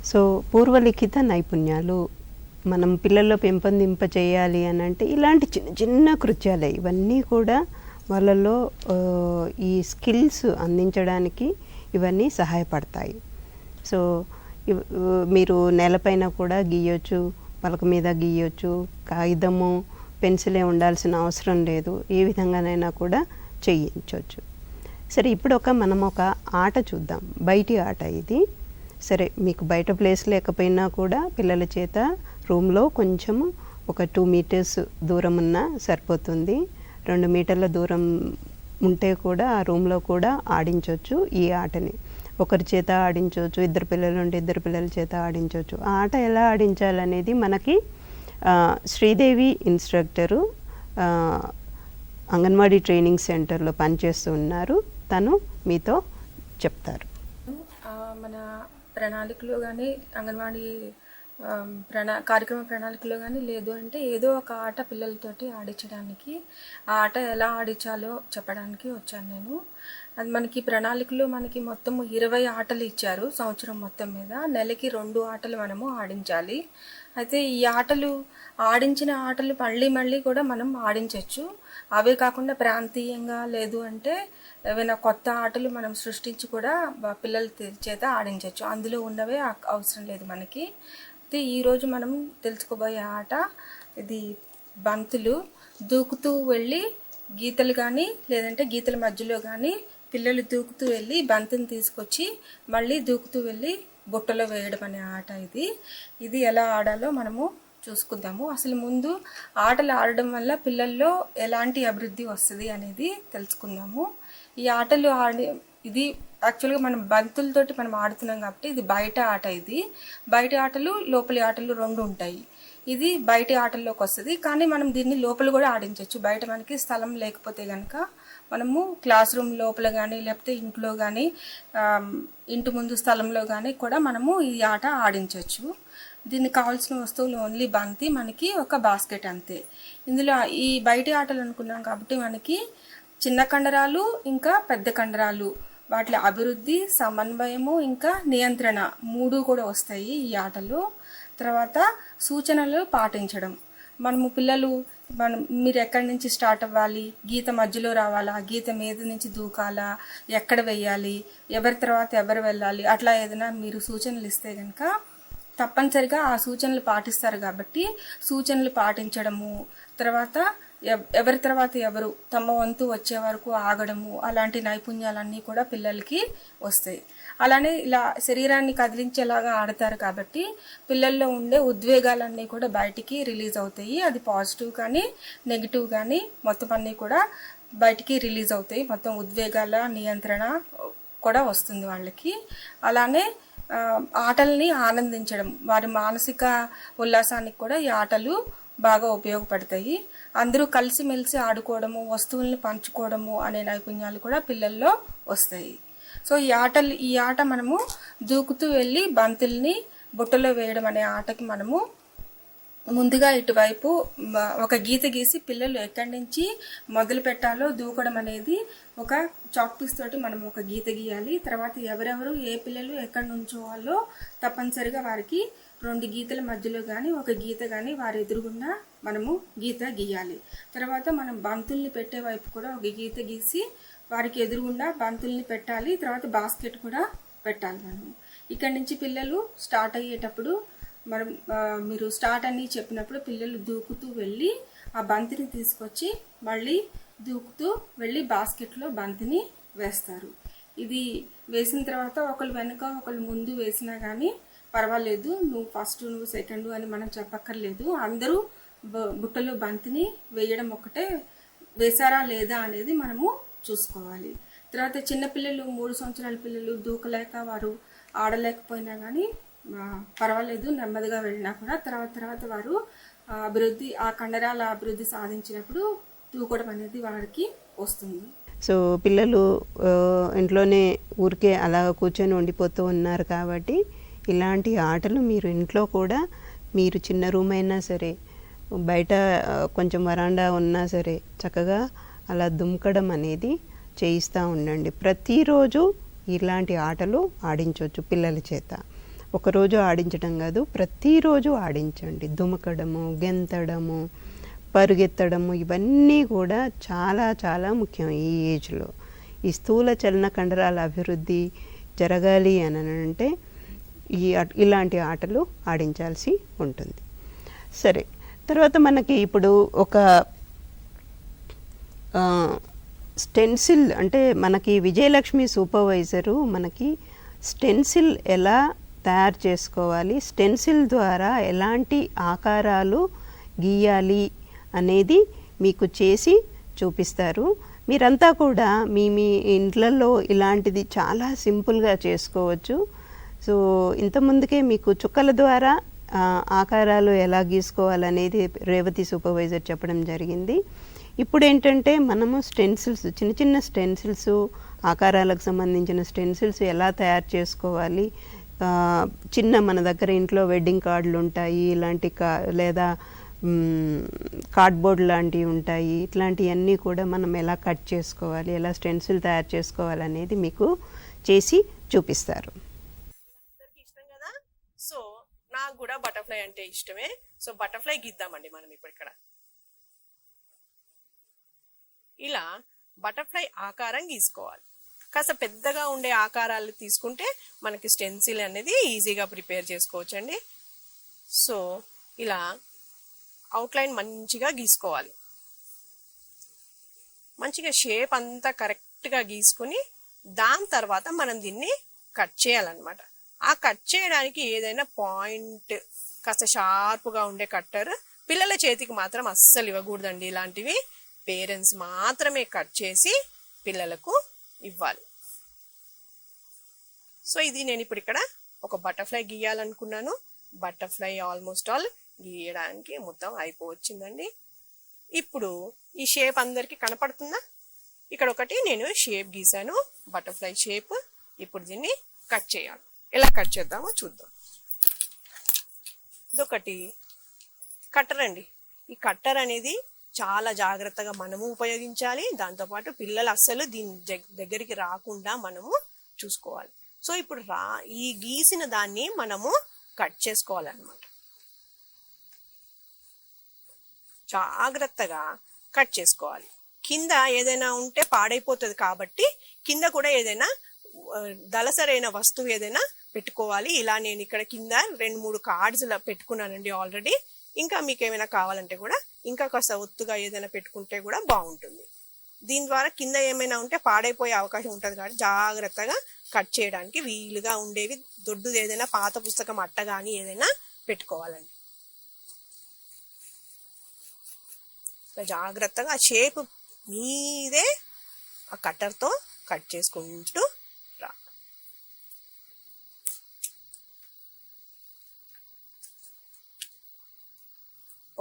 సో పూర్వలిఖిత నైపుణ్యాలు మనం పిల్లల్లో పెంపొందింప చేయాలి అని అంటే ఇలాంటి చిన్న చిన్న కృత్యాలే. ఇవన్నీ కూడా వాళ్ళలో ఈ స్కిల్స్ అందించడానికి ఇవన్నీ సహాయపడతాయి. సో మీరు నేలపైన కూడా గీయొచ్చు, పలక మీద గీయొచ్చు, కాగితము పెన్సిలే ఉండాల్సిన అవసరం లేదు, ఏ విధంగానైనా కూడా చేయించవచ్చు. సరే, ఇప్పుడు మనం ఒక ఆట చూద్దాం, బయటి ఆట ఇది. సరే, మీకు బయట ప్లేస్ లేకపోయినా కూడా పిల్లల చేత రూమ్లో కొంచెము ఒక 2 meters దూరం ఉన్నా సరిపోతుంది. 2 మీటర్ల దూరం ఉంటే కూడా ఆ రూమ్లో కూడా ఆడించవచ్చు ఈ ఆటని. ఒకరి చేత ఆడించవచ్చు, 2 పిల్లలు ఉంటే 2 పిల్లల చేత ఆడించవచ్చు. ఆ ఆట ఎలా ఆడించాలనేది మనకి శ్రీదేవి ఇన్స్ట్రక్టరు అంగన్వాడీ ట్రైనింగ్ సెంటర్లో పనిచేస్తూ ఉన్నారు. తను మీతో చెప్తారు. మన ప్రణాళికలో కానీ అంగన్వాడీ కార్యక్రమ ప్రణాళికలో కానీ లేదు అంటే ఏదో ఒక ఆట పిల్లలతోటి ఆడించడానికి, ఆ ఆట ఎలా ఆడించాలో చెప్పడానికి వచ్చాను నేను. అది మనకి ప్రణాళికలో మనకి మొత్తం 20 ఆటలు ఇచ్చారు సంవత్సరం మొత్తం మీద. నెలకి 2 ఆటలు మనము ఆడించాలి. అయితే ఈ ఆటలు ఆడించిన ఆటలు మళ్ళీ కూడా మనం ఆడించవచ్చు. అవే కాకుండా ప్రాంతీయంగా లేదు అంటే ఏమైనా కొత్త ఆటలు మనం సృష్టించి కూడా పిల్లల చేత ఆడించవచ్చు. అందులో ఉన్నవే అవసరం లేదు మనకి. అయితే ఈరోజు మనం తెలుసుకోబోయే ఆట ఇది బంతులు. దూకుతూ వెళ్ళి గీతలు కానీ లేదంటే గీతల మధ్యలో కానీ పిల్లలు దూకుతూ వెళ్ళి బంతిని తీసుకొచ్చి మళ్ళీ దూకుతూ వెళ్ళి బుట్టలో వేయడం అనే ఆట ఇది ఎలా ఆడాలో మనము చూసుకుందాము. అసలు ముందు ఆటలు ఆడడం వల్ల పిల్లల్లో ఎలాంటి అభివృద్ధి వస్తుంది అనేది తెలుసుకుందాము. ఈ ఆటలు ఇది యాక్చువల్గా మనం బంతులతోటి మనం ఆడుతున్నాం కాబట్టి ఇది బయట ఆట. ఇది బయట ఆటలు లోపలి ఆటలు 2 ఉంటాయి. ఇది బయట ఆటల్లోకి వస్తుంది, కానీ మనం దీన్ని లోపల కూడా ఆడించవచ్చు. బయట మనకి స్థలం లేకపోతే కనుక మనము క్లాస్ రూమ్ లోపల కానీ లేకపోతే ఇంట్లో కానీ ఇంటి ముందు స్థలంలో కానీ కూడా మనము ఈ ఆట ఆడించవచ్చు. దీనికి కావాల్సిన వస్తువులు ఓన్లీ బంతి, మనకి ఒక బాస్కెట్ అంతే. ఇందులో ఈ బయట ఆటలు అనుకున్నాం కాబట్టి మనకి చిన్న కండరాలు ఇంకా పెద్ద కండరాలు, వాటి అభివృద్ధి, సమన్వయము ఇంకా నియంత్రణ 3 కూడా వస్తాయి ఈ ఆటలో. తర్వాత సూచనలు పాటించడం. పిల్లలు మీరు ఎక్కడి నుంచి స్టార్ట్ అవ్వాలి, గీత మధ్యలో రావాలా, గీత మీద నుంచి దూకాలా, ఎక్కడ వెయ్యాలి, ఎవరి తర్వాత ఎవరు వెళ్ళాలి, అట్లా ఏదైనా మీరు సూచనలు ఇస్తే కనుక తప్పనిసరిగా ఆ సూచనలు పాటిస్తారు. కాబట్టి సూచనలు పాటించడము, తర్వాత ఎవరి తర్వాత ఎవరు తమ వంతు వచ్చే వరకు ఆగడము, అలాంటి నైపుణ్యాలన్నీ కూడా పిల్లలకి వస్తాయి. అలానే ఇలా శరీరాన్ని కదిలించేలాగా ఆడతారు కాబట్టి పిల్లల్లో ఉండే ఉద్వేగాలన్నీ కూడా బయటికి రిలీజ్ అవుతాయి. అది పాజిటివ్ కానీ నెగిటివ్ కానీ మొత్తం అన్నీ కూడా బయటికి రిలీజ్ అవుతాయి. మొత్తం ఉద్వేగాల నియంత్రణ కూడా వస్తుంది వాళ్ళకి. అలానే ఆటల్ని ఆనందించడం, వారి మానసిక ఉల్లాసానికి కూడా ఈ ఆటలు బాగా ఉపయోగపడతాయి. అందరూ కలిసిమెలిసి ఆడుకోవడము, వస్తువుల్ని పంచుకోవడము అనే నైపుణ్యాలు కూడా పిల్లల్లో వస్తాయి. సో ఈ ఆట మనము దూకుతూ వెళ్ళి బంతుల్ని బుట్టలో వేయడం అనే ఆటకి మనము ముందుగా ఇటువైపు ఒక గీత గీసి పిల్లలు ఎక్కడి నుంచి మొదలు పెట్టాలో దూకడం అనేది ఒక చాక్ పీస్ తోటి మనం ఒక గీత గీయాలి. తర్వాత ఎవరెవరు ఏ పిల్లలు ఎక్కడి నుంచోవాలో తప్పనిసరిగా వారికి 2 గీతల మధ్యలో కానీ ఒక గీత కానీ వారి ఎదురుగుండా మనము గీత గీయాలి. తర్వాత మనం బంతుల్ని పెట్టే వైపు కూడా ఒక గీత గీసి వారికి ఎదురుగుండా బంతుల్ని పెట్టాలి. తర్వాత బాస్కెట్ కూడా పెట్టాలి. మనము ఇక్కడి నుంచి పిల్లలు స్టార్ట్ అయ్యేటప్పుడు మీరు స్టార్ట్ అని చెప్పినప్పుడు పిల్లలు దూకుతూ వెళ్ళి ఆ బంతిని తీసుకొచ్చి మళ్ళీ దూకుతూ వెళ్ళి బాస్కెట్లో బంతిని వేస్తారు. ఇది వేసిన తర్వాత ఒకళ్ళు వెనుక ఒకళ్ళు ముందు వేసినా కానీ పర్వాలేదు, నువ్వు ఫస్ట్ నువ్వు సెకండ్ అని మనం చెప్పక్కర్లేదు. అందరూ బుట్టలో బంతిని వేయడం ఒకటే, వేశారా లేదా అనేది మనము చూసుకోవాలి. తర్వాత చిన్నపిల్లలు 3 సంవత్సరాల పిల్లలు దూకలేక వారు ఆడలేకపోయినా కానీ పర్వాలేదు, నెమ్మదిగా వెళ్ళినా కూడా తర్వాత వారు ఆ కండరాల అభివృద్ధి సాధించినప్పుడు దూకడం అనేది వారికి వస్తుంది. సో పిల్లలు ఇంట్లోనే ఊరికే అలా కూర్చొని ఉండిపోతూ ఉన్నారు కాబట్టి ఇలాంటి ఆటలు మీరు ఇంట్లో కూడా, మీరు చిన్న రూమ్ అయినా సరే, బయట కొంచెం వరాండా ఉన్నా సరే చక్కగా అలా దుమ్కడం అనేది చేయిస్తూ ఉండండి. ప్రతిరోజు ఇలాంటి ఆటలు ఆడించవచ్చు పిల్లల చేత. ఒకరోజు ఆడించడం కాదు, ప్రతిరోజు ఆడించండి. దుమకడము, గెంతడము, పరుగెత్తడము ఇవన్నీ కూడా చాలా చాలా ముఖ్యం ఈ ఏజ్లో. ఈ స్థూల చలన కండరాల అభివృద్ధి జరగాలి అని అంటే ఇలాంటి ఆటలు ఆడించాల్సి ఉంటుంది. సరే, తర్వాత మనకి ఇప్పుడు ఒక స్టెన్సిల్ అంటే మనకి విజయలక్ష్మి సూపర్వైజరు మనకి స్టెన్సిల్ ఎలా తయారు చేసుకోవాలి, స్టెన్సిల్ ద్వారా ఎలాంటి ఆకారాలు గీయాలి అనేది మీకు చేసి చూపిస్తారు. మీరంతా కూడా మీ ఇంట్లలో ఇలాంటిది చాలా సింపుల్గా చేసుకోవచ్చు. సో ఇంతకుముందుకే మీకు చుక్కల ద్వారా ఆకారాలు ఎలా గీసుకోవాలనేది రేవతి సూపర్వైజర్ చెప్పడం జరిగింది. ఇప్పుడు ఏంటంటే మనము స్టెన్సిల్స్, చిన్న చిన్న స్టెన్సిల్స్, ఆకారాలకు సంబంధించిన స్టెన్సిల్స్ ఎలా తయారు చేసుకోవాలి, మన దగ్గర ఇంట్లో వెడ్డింగ్ కార్డులు ఉంటాయి, ఇలాంటి లేదా కార్డ్బోర్డ్ లాంటివి ఉంటాయి, ఇట్లాంటివన్నీ కూడా మనం ఎలా కట్ చేసుకోవాలి, ఎలా స్టెన్సిల్ తయారు చేసుకోవాలి అనేది మీకు చేసి చూపిస్తారు. ఇష్టం కదా, సో నాకు కూడా బటర్ఫ్లై అంటే ఇష్టమే. సో బటర్ఫ్లై గీద్దామండి మనం ఇప్పుడు ఇక్కడ. ఇలా బటర్ఫ్లై ఆకారం గీసుకోవాలి. కాస్త పెద్దగా ఉండే ఆకారాలు తీసుకుంటే మనకి స్టెన్సిల్ అనేది ఈజీగా ప్రిపేర్ చేసుకోవచ్చు అండి. సో ఇలా అవుట్లైన్ మంచిగా గీసుకోవాలి. మంచిగా షేప్ అంతా కరెక్ట్గా గీసుకుని దాని తర్వాత మనం దీన్ని కట్ చేయాలన్నమాట. ఆ కట్ చేయడానికి ఏదైనా పాయింట్ కాస్త షార్ప్గా ఉండే కట్టర్ పిల్లల చేతికి మాత్రం అస్సలు ఇవ్వకూడదండి. ఇలాంటివి పేరెంట్స్ మాత్రమే కట్ చేసి పిల్లలకు ఇవ్వాలి. సో ఇది నేను ఇప్పుడు ఇక్కడ ఒక బటర్ఫ్లై గీయాలనుకున్నాను. బటర్ఫ్లై ఆల్మోస్ట్ ఆల్ గీయడానికి మొత్తం అయిపోవచ్చిందండి. ఇప్పుడు ఈ షేప్ అందరికి కనపడుతుందా? ఇక్కడ ఒకటి నేను షేప్ గీసాను, బటర్ఫ్లై షేప్. ఇప్పుడు దీన్ని కట్ చేయాలి. ఎలా కట్ చేద్దామో చూద్దాం. ఇదొకటి కట్టర్ అండి. ఈ కట్టర్ అనేది చాలా జాగ్రత్తగా మనము ఉపయోగించాలి. దాంతోపాటు పిల్లలు అస్సలు దీని దగ్గరికి రాకుండా మనము చూసుకోవాలి. సో ఇప్పుడు ఈ గీసిన దాన్ని మనము కట్ చేసుకోవాలన్నమాట. జాగ్రత్తగా కట్ చేసుకోవాలి. కింద ఏదైనా ఉంటే పాడైపోతుంది కాబట్టి కింద కూడా ఏదైనా దళసరైన వస్తువు ఏదైనా పెట్టుకోవాలి. ఇలా నేను ఇక్కడ కింద 2-3 కార్డ్స్ పెట్టుకున్నానండి ఆల్రెడీ. ఇంకా మీకు ఏమైనా కావాలంటే కూడా ఇంకా కాస్త ఒత్తుగా ఏదైనా పెట్టుకుంటే కూడా బాగుంటుంది. దీని ద్వారా కింద ఏమైనా ఉంటే పాడైపోయే అవకాశం ఉంటుంది కాబట్టి జాగ్రత్తగా కట్ చేయడానికి వీలుగా ఉండేవి దొడ్డుది ఏదైనా పాత పుస్తకం అట్ట కానీ ఏదైనా పెట్టుకోవాలండి. జాగ్రత్తగా ఆ షేప్ మీదే ఆ కట్టర్తో కట్ చేసుకుంటూ రా.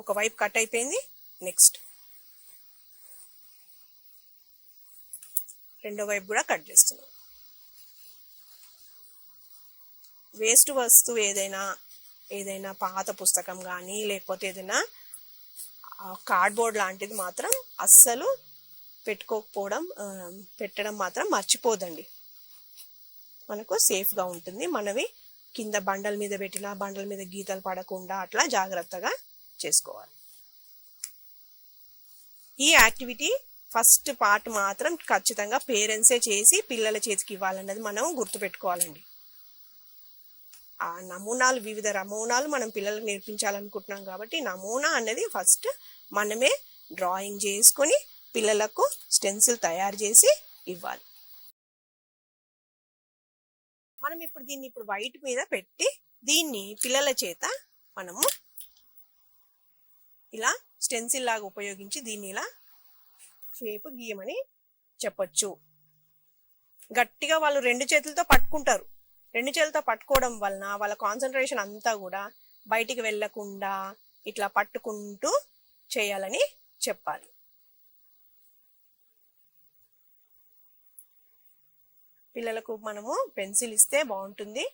ఒక వైపు కట్ అయిపోయింది. నెక్స్ట్ రెండో వైపు కూడా కట్ చేస్తున్నాం. వేస్ట్ వస్తువు ఏదైనా పాత పుస్తకం కానీ లేకపోతే ఏదైనా కార్డ్బోర్డ్ లాంటిది మాత్రం అస్సలు పెట్టడం మాత్రం మర్చిపోదండి. మనకు సేఫ్గా ఉంటుంది. మనవి కింద బండల మీద పెట్టినా బండల మీద గీతలు పడకుండా అట్లా జాగ్రత్తగా చేసుకోవాలి. ఈ యాక్టివిటీ ఫస్ట్ పార్ట్ మాత్రం ఖచ్చితంగా పేరెంట్సే చేసి పిల్లల చేతికి ఇవ్వాలన్నది మనం గుర్తుపెట్టుకోవాలండి. ఆ వివిధ నమూనాలు మనం పిల్లలకు నేర్పించాలనుకుంటున్నాం కాబట్టి నమూనా అనేది ఫస్ట్ మనమే డ్రాయింగ్ చేసుకొని పిల్లలకు స్టెన్సిల్ తయారు చేసి ఇవ్వాలి. మనం దీన్ని వైట్ మీద పెట్టి దీన్ని పిల్లల చేత మనము ఇలా స్టెన్సిల్ లాగా ఉపయోగించి దీన్ని ఇలా షేప్ గీయమని చెప్పొచ్చు. గట్టిగా వాళ్ళు 2 చేతులతో పట్టుకుంటారు. 2 చేతులతో పట్టుకోవడం వలన వాళ్ళ కాన్సన్ట్రేషన్ అంతా కూడా బయటికి వెళ్ళకుండా ఇట్లా పట్టుకుంటూ చేయాలని చెప్పాలి. పిల్లలకు మనము పెన్సిల్ ఇస్తే బాగుంటుంది.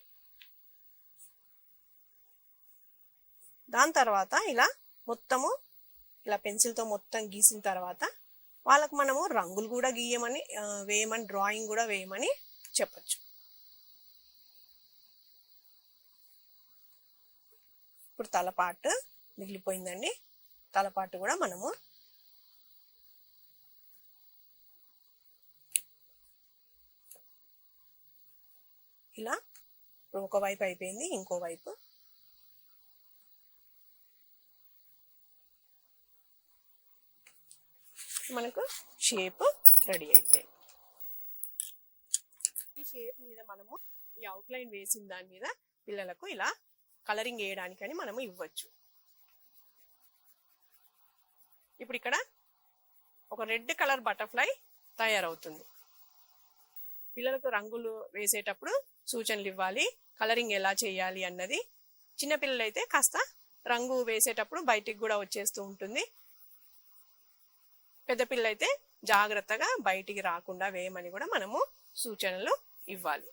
దాని తర్వాత ఇలా పెన్సిల్తో మొత్తం గీసిన తర్వాత వాళ్ళకు మనము రంగులు కూడా వేయమని డ్రాయింగ్ కూడా వేయమని చెప్పచ్చు. ఇప్పుడు తలపాటు మిగిలిపోయిందండి. తలపాటు కూడా మనము ఇలా ఒక వైపు అయిపోయింది, ఇంకో వైపు మనకు షేప్ రెడీ అయిపోయింది. ఈ షేప్ మీద మనము ఈ అవుట్లైన్ వేసిన దాని మీద పిల్లలకు ఇలా కలరింగ్ వేయడానికని మనము ఇవ్వచ్చు. ఇప్పుడు ఇక్కడ ఒక రెడ్ కలర్ బటర్ఫ్లై తయారవుతుంది. పిల్లలకు రంగులు వేసేటప్పుడు సూచనలు ఇవ్వాలి, కలరింగ్ ఎలా చేయాలి అన్నది. చిన్నపిల్లలు అయితే కాస్త రంగు వేసేటప్పుడు బయటికి కూడా వచ్చేస్తూ ఉంటుంది. పెద్ద పిల్లలు అయితే జాగ్రత్తగా బయటికి రాకుండా వేయమని కూడా మనము సూచనలు ఇవ్వాలి.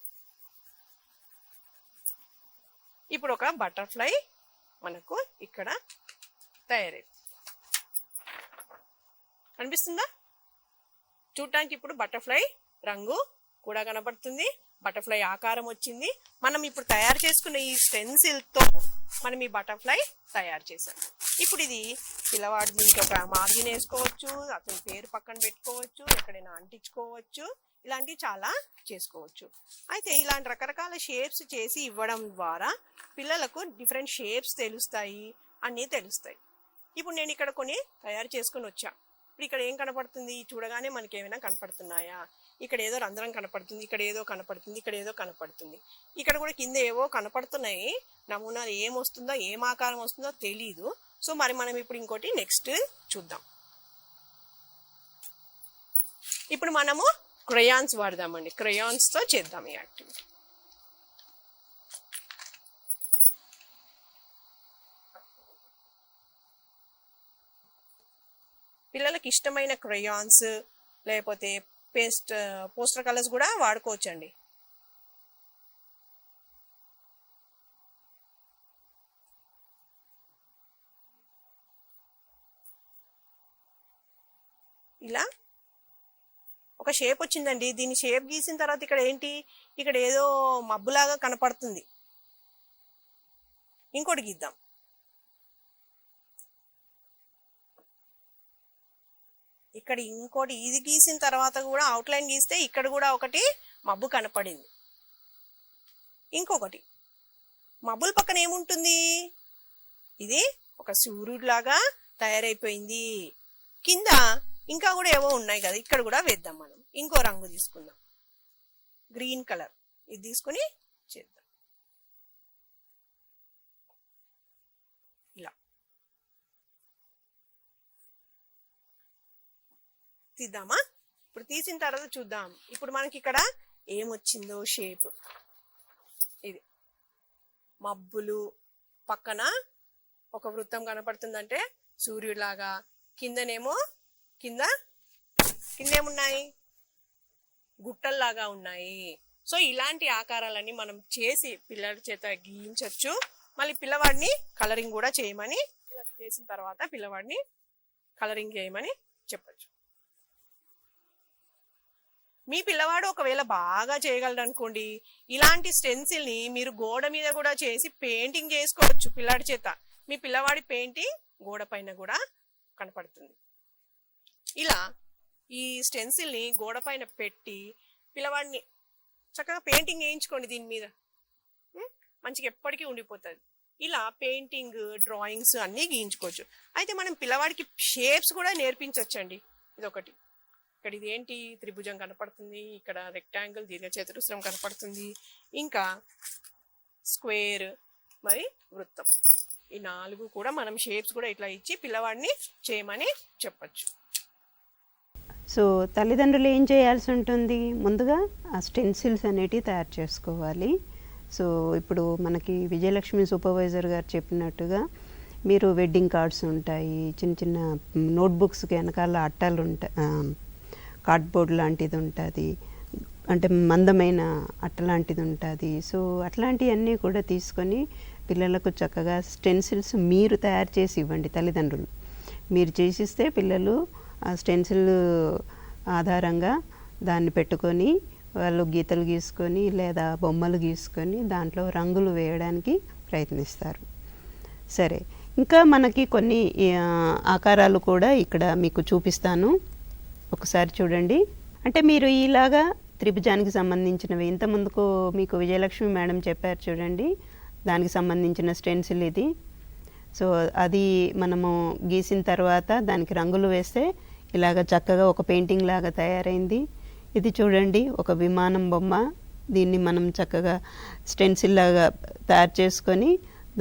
ఇప్పుడు ఒక బటర్ఫ్లై మనకు ఇక్కడ తయారైంది. కనిపిస్తుందా? చూడటానికి ఇప్పుడు బటర్ఫ్లై రంగు కూడా కనబడుతుంది, బటర్ఫ్లై ఆకారం వచ్చింది. మనం ఇప్పుడు తయారు చేసుకున్న ఈ స్టెన్సిల్తో మనం ఈ బటర్ఫ్లై తయారు చేసాం. ఇప్పుడు ఇది పిల్లవాడు దీనికి ఒక మార్జిన్ వేసుకోవచ్చు, అతని పేరు పక్కన పెట్టుకోవచ్చు, ఎక్కడైనా అంటించుకోవచ్చు, ఇలాంటివి చాలా చేసుకోవచ్చు. అయితే ఇలాంటి రకరకాల షేప్స్ చేసి ఇవ్వడం ద్వారా పిల్లలకు డిఫరెంట్ షేప్స్ తెలుస్తాయి, అన్నీ తెలుస్తాయి. ఇప్పుడు నేను ఇక్కడ కొన్ని తయారు చేసుకొని వచ్చా. ఇప్పుడు ఇక్కడ ఏం కనపడుతుంది? చూడగానే మనకి ఏమైనా కనపడుతున్నాయా? ఇక్కడ ఏదో రంధ్రం కనపడుతుంది, ఇక్కడ ఏదో కనపడుతుంది, ఇక్కడ ఏదో కనపడుతుంది, ఇక్కడ కూడా కింద ఏవో కనపడుతున్నాయి. నమూనాలు ఏం వస్తుందో ఏం ఆకారం వస్తుందో తెలీదు. సో మరి మనం ఇప్పుడు ఇంకోటి నెక్స్ట్ చూద్దాం. ఇప్పుడు మనము క్రయాన్స్ వాడదామండి. క్రయాన్స్తో చేద్దాం ఈ యాక్టివిటీ. పిల్లలకి ఇష్టమైన క్రయాన్స్ లేకపోతే పోస్టర్ కలర్స్ కూడా వాడుకోవచ్చండి. ఇలా ఒక షేప్ వచ్చిందండి. దీని షేప్ గీసిన తర్వాత ఇక్కడ ఏంటి? ఇక్కడ ఏదో మబ్బులాగా కనపడుతుంది. ఇంకోటి గీద్దాం. ఇక్కడ ఇంకోటి ఇది గీసిన తర్వాత కూడా అవుట్లైన్ గీస్తే ఇక్కడ కూడా ఒకటి మబ్బు కనపడింది. ఇంకొకటి మబ్బుల పక్కన ఏముంటుంది? ఇది ఒక సూర్యుడిలాగా తయారైపోయింది. కింద ఇంకా కూడా ఏవో ఉన్నాయి కదా, ఇక్కడ కూడా వేద్దాం. మనం ఇంకో రంగు తీసుకుందాం, గ్రీన్ కలర్. ఇది తీసుకుని చేద్దాం. ఇలా తీద్దామా? ఇప్పుడు తీసిన తర్వాత చూద్దాం. ఇప్పుడు మనకి ఇక్కడ ఏమొచ్చిందో షేప్. ఇది మబ్బులు పక్కన ఒక వృత్తం కనపడుతుందంటే సూర్యుడిలాగా, కిందనేమో కిందేమున్నాయి గుట్టల్లాగా ఉన్నాయి. సో ఇలాంటి ఆకారాలన్నీ మనం చేసి పిల్లల చేత గీయించవచ్చు. మళ్ళీ పిల్లవాడిని కలరింగ్ కూడా చేయమని, ఇలా చేసిన తర్వాత పిల్లవాడిని కలరింగ్ చేయమని చెప్పచ్చు. మీ పిల్లవాడు ఒకవేళ బాగా చేయగలడు అనుకోండి, ఇలాంటి స్టెన్సిల్ ని మీరు గోడ మీద కూడా చేసి పెయింటింగ్ చేసుకోవచ్చు పిల్లాడి చేత. మీ పిల్లవాడి పెయింటింగ్ గోడ పైన కూడా కనపడుతుంది. ఇలా ఈ స్టెన్సిల్ ని గోడ పైన పెట్టి పిల్లవాడిని చక్కగా పెయింటింగ్ వేయించుకోండి. దీని మీద మంచిగా ఎప్పటికీ ఉండిపోతుంది. ఇలా పెయింటింగ్, డ్రాయింగ్స్ అన్నీ గీయించుకోవచ్చు. అయితే మనం పిల్లవాడికి షేప్స్ కూడా నేర్పించవచ్చండి. ఇదొకటి. ఇక్కడ ఇదేంటి త్రిభుజం కనపడుతుంది, ఇక్కడ రెక్టాంగిల్, దీర్ఘచతురస్రం కనపడుతుంది, ఇంకా స్క్వేర్, మరి వృత్తం. ఈ 4 కూడా మనం షేప్స్ కూడా ఇట్లా ఇచ్చి పిల్లవాడిని చేయమని చెప్పచ్చు. సో తల్లిదండ్రులు ఏం చేయాల్సి ఉంటుంది? ముందుగా ఆ స్టెన్సిల్స్ అనేటివి తయారు చేసుకోవాలి. సో ఇప్పుడు మనకి విజయలక్ష్మి సూపర్వైజర్ గారు చెప్పినట్టుగా మీరు వెడ్డింగ్ కార్డ్స్ ఉంటాయి, చిన్న చిన్న నోట్బుక్స్కి వెనకాల అట్టాలు ఉంటాయి, కార్డ్బోర్డ్ లాంటిది ఉంటుంది, అంటే మందమైన అట్ట లాంటిది ఉంటుంది. సో అట్లాంటివన్నీ కూడా తీసుకొని పిల్లలకు చక్కగా స్టెన్సిల్స్ మీరు తయారు చేసి ఇవ్వండి. తల్లిదండ్రులు మీరు చేసిస్తే పిల్లలు ఆ స్టెన్సిల్ ఆధారంగా దాన్ని పెట్టుకొని వాళ్ళు గీతలు గీసుకొని లేదా బొమ్మలు గీసుకొని దాంట్లో రంగులు వేయడానికి ప్రయత్నిస్తారు. సరే, ఇంకా మనకి కొన్ని ఆకారాలు కూడా ఇక్కడ మీకు చూపిస్తాను. ఒకసారి చూడండి. అంటే మీరు ఇలాగా త్రిభుజానికి సంబంధించినవి ఇంత ముందుకు మీకు విజయలక్ష్మి మేడం చెప్పారు చూడండి, దానికి సంబంధించిన స్టెన్సిల్ ఇది. సో అది మనము గీసిన తర్వాత దానికి రంగులు వేస్తే ఇలాగ చక్కగా ఒక పెయింటింగ్ లాగా తయారైంది. ఇది చూడండి, ఒక విమానం బొమ్మ. దీన్ని మనం చక్కగా స్టెన్సిల్ లాగా తయారు చేసుకొని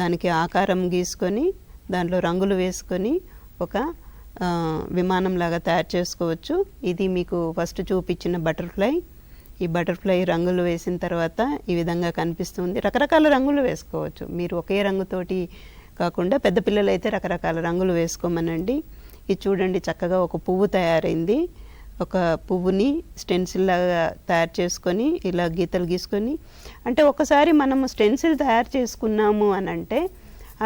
దానికి ఆకారం గీసుకొని దాంట్లో రంగులు వేసుకొని ఒక విమానం లాగా తయారు చేసుకోవచ్చు. ఇది మీకు ఫస్ట్ చూపించిన బటర్ఫ్లై. ఈ బటర్ఫ్లై రంగులు వేసిన తర్వాత ఈ విధంగా కనిపిస్తుంది. రకరకాల రంగులు వేసుకోవచ్చు. మీరు ఒకే రంగుతోటి కాకుండా పెద్ద పిల్లలు అయితే రకరకాల రంగులు వేసుకోమనండి. ఇది చూడండి, చక్కగా ఒక పువ్వు తయారైంది. ఒక పువ్వుని స్టెన్సిల్ లాగా తయారు చేసుకొని ఇలా గీతలు గీసుకొని, అంటే ఒకసారి మనము స్టెన్సిల్ తయారు చేసుకున్నాము అని అంటే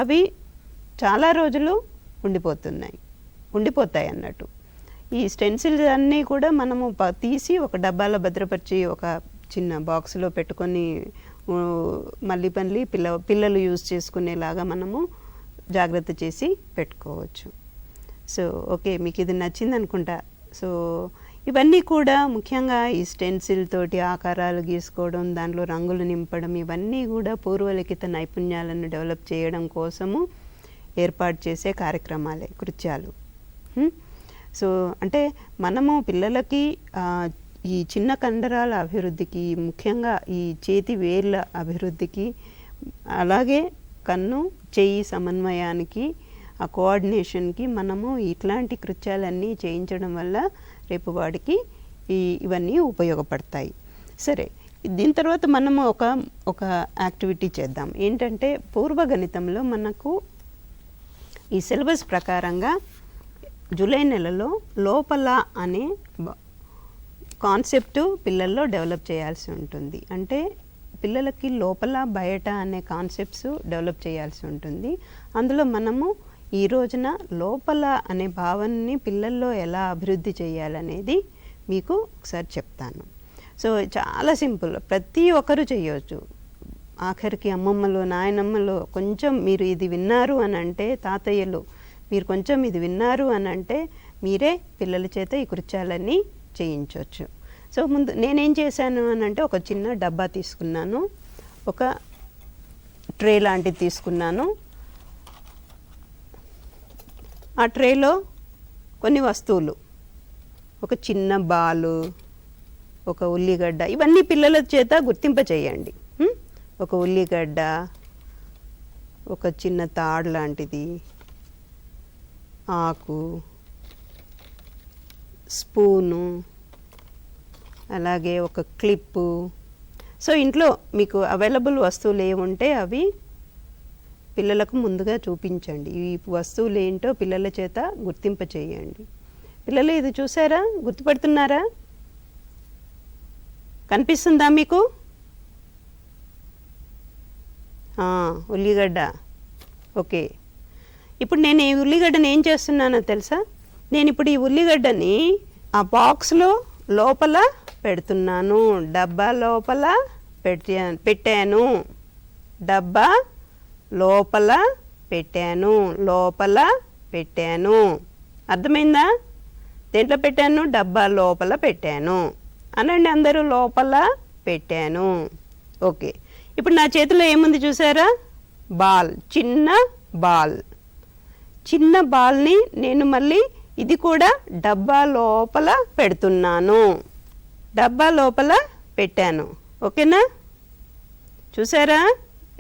అవి చాలా రోజులు ఉండిపోతాయి అన్నట్టు. ఈ స్టెన్సిల్స్ అన్నీ కూడా మనము తీసి ఒక డబ్బాలో భద్రపరిచి ఒక చిన్న బాక్స్లో పెట్టుకొని మళ్ళీ పిల్లలు యూజ్ చేసుకునేలాగా మనము జాగ్రత్త చేసి పెట్టుకోవచ్చు. సో ఓకే, మీకు ఇది నచ్చింది అనుకుంటా. సో ఇవన్నీ కూడా ముఖ్యంగా ఈ స్టెన్సిల్ తోటి ఆకారాలు గీసుకోవడం, దాంట్లో రంగులు నింపడం, ఇవన్నీ కూడా పూర్వలిఖిత నైపుణ్యాలను డెవలప్ చేయడం కోసము ఏర్పాటు చేసే కార్యక్రమాలే, కృత్యాలు. సో అంటే మనము పిల్లలకి ఈ చిన్న కండరాల అభివృద్ధికి, ముఖ్యంగా ఈ చేతి వేళ్ళ అభివృద్ధికి, అలాగే కన్ను చెయ్యి సమన్వయానికి, ఆ కోఆర్డినేషన్కి మనము ఇట్లాంటి కృత్యాలన్నీ చేయించడం వల్ల రేపు వాడికి ఇవన్నీ ఉపయోగపడతాయి. సరే, దీని తర్వాత మనము ఒక యాక్టివిటీ చేద్దాం. ఏంటంటే పూర్వగణితంలో మనకు ఈ సిలబస్ ప్రకారంగా జూలై నెలలో లోపల అనే కాన్సెప్ట్ పిల్లల్లో డెవలప్ చేయాల్సి ఉంటుంది. అంటే పిల్లలకి లోపల బయట అనే కాన్సెప్ట్స్ డెవలప్ చేయాల్సి ఉంటుంది. అందులో మనము ఈ రోజున లోపల అనే భావనని పిల్లల్లో ఎలా అభివృద్ధి చేయాలనేది మీకు ఒకసారి చెప్తాను. సో చాలా సింపుల్, ప్రతి ఒక్కరు చేయవచ్చు. ఆఖరికి అమ్మమ్మలు, నాయనమ్మలు కొంచెం మీరు ఇది విన్నారు అని అంటే, తాతయ్యలు మీరు కొంచెం ఇది విన్నారు అని అంటే మీరే పిల్లల చేత ఈ కృత్యాలన్నీ చేయించవచ్చు. సో ముందు నేనేం చేశాను అని అంటే, ఒక చిన్న డబ్బా తీసుకున్నాను, ఒక ట్రే లాంటిది తీసుకున్నాను. ఆ ట్రేలో కొన్ని వస్తువులు, ఒక చిన్న బాలు, ఒక ఉల్లిగడ్డ, ఇవన్నీ పిల్లల చేత గుర్తింప చేయండి. ఒక ఉల్లిగడ్డ, ఒక చిన్న తాడు లాంటిది, ఆకు, స్పూను, అలాగే ఒక క్లిప్పు. సో ఇంట్లో మీకు అవైలబుల్ వస్తువులు ఏముంటే అవి పిల్లలకు ముందుగా చూపించండి. ఈ వస్తువులు ఏంటో పిల్లల చేత గుర్తింప చేయండి. పిల్లలు ఇది చూసారా, గుర్తుపడుతున్నారా? కనిపిస్తుందా మీకు? ఉల్లిగడ్డ. ఓకే, ఇప్పుడు నేను ఈ ఉల్లిగడ్డని ఏం చేస్తున్నానో తెలుసా? నేను ఇప్పుడు ఈ ఉల్లిగడ్డని ఆ బాక్స్లో లోపల పెడుతున్నాను, డబ్బా లోపల పెట్టాను, డబ్బా లోపల పెట్టాను. అర్థమైందా? దేంట్లో పెట్టాను? డబ్బా లోపల పెట్టాను. అనండి అందరూ, లోపల పెట్టాను. ఓకే, ఇప్పుడు నా చేతిలో ఏముంది చూసారా? బాల్, చిన్న బాల్ని నేను మళ్ళీ ఇది కూడా డబ్బా లోపల పెడుతున్నాను, డబ్బా లోపల పెట్టాను. ఓకేనా? చూసారా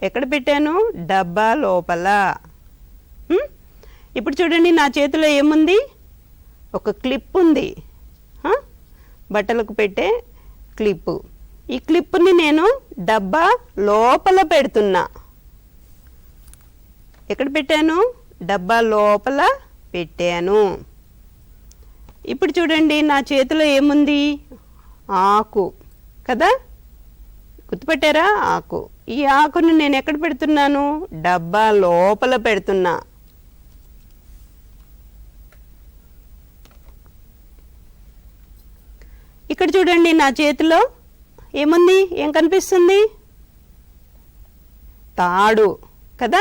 ఎక్కడ పెట్టాను? డబ్బా లోపల. ఇప్పుడు చూడండి, నా చేతిలో ఏముంది? ఒక క్లిప్ ఉంది, బట్టలకు పెట్టే క్లిప్పు. ఈ క్లిప్ని నేను డబ్బా లోపల పెడుతున్నా. ఎక్కడ పెట్టాను? డబ్బా లోపల పెట్టాను. ఇప్పుడు చూడండి, నా చేతిలో ఏముంది? ఆకు కదా, గుర్తుపెట్టారా? ఆకు. ఈ ఆకుని నేను ఎక్కడ పెడుతున్నాను? డబ్బా లోపల పెడుతున్నా. ఇక్కడ చూడండి, నా చేతిలో ఏముంది? ఏం కనిపిస్తుంది? తాడు కదా,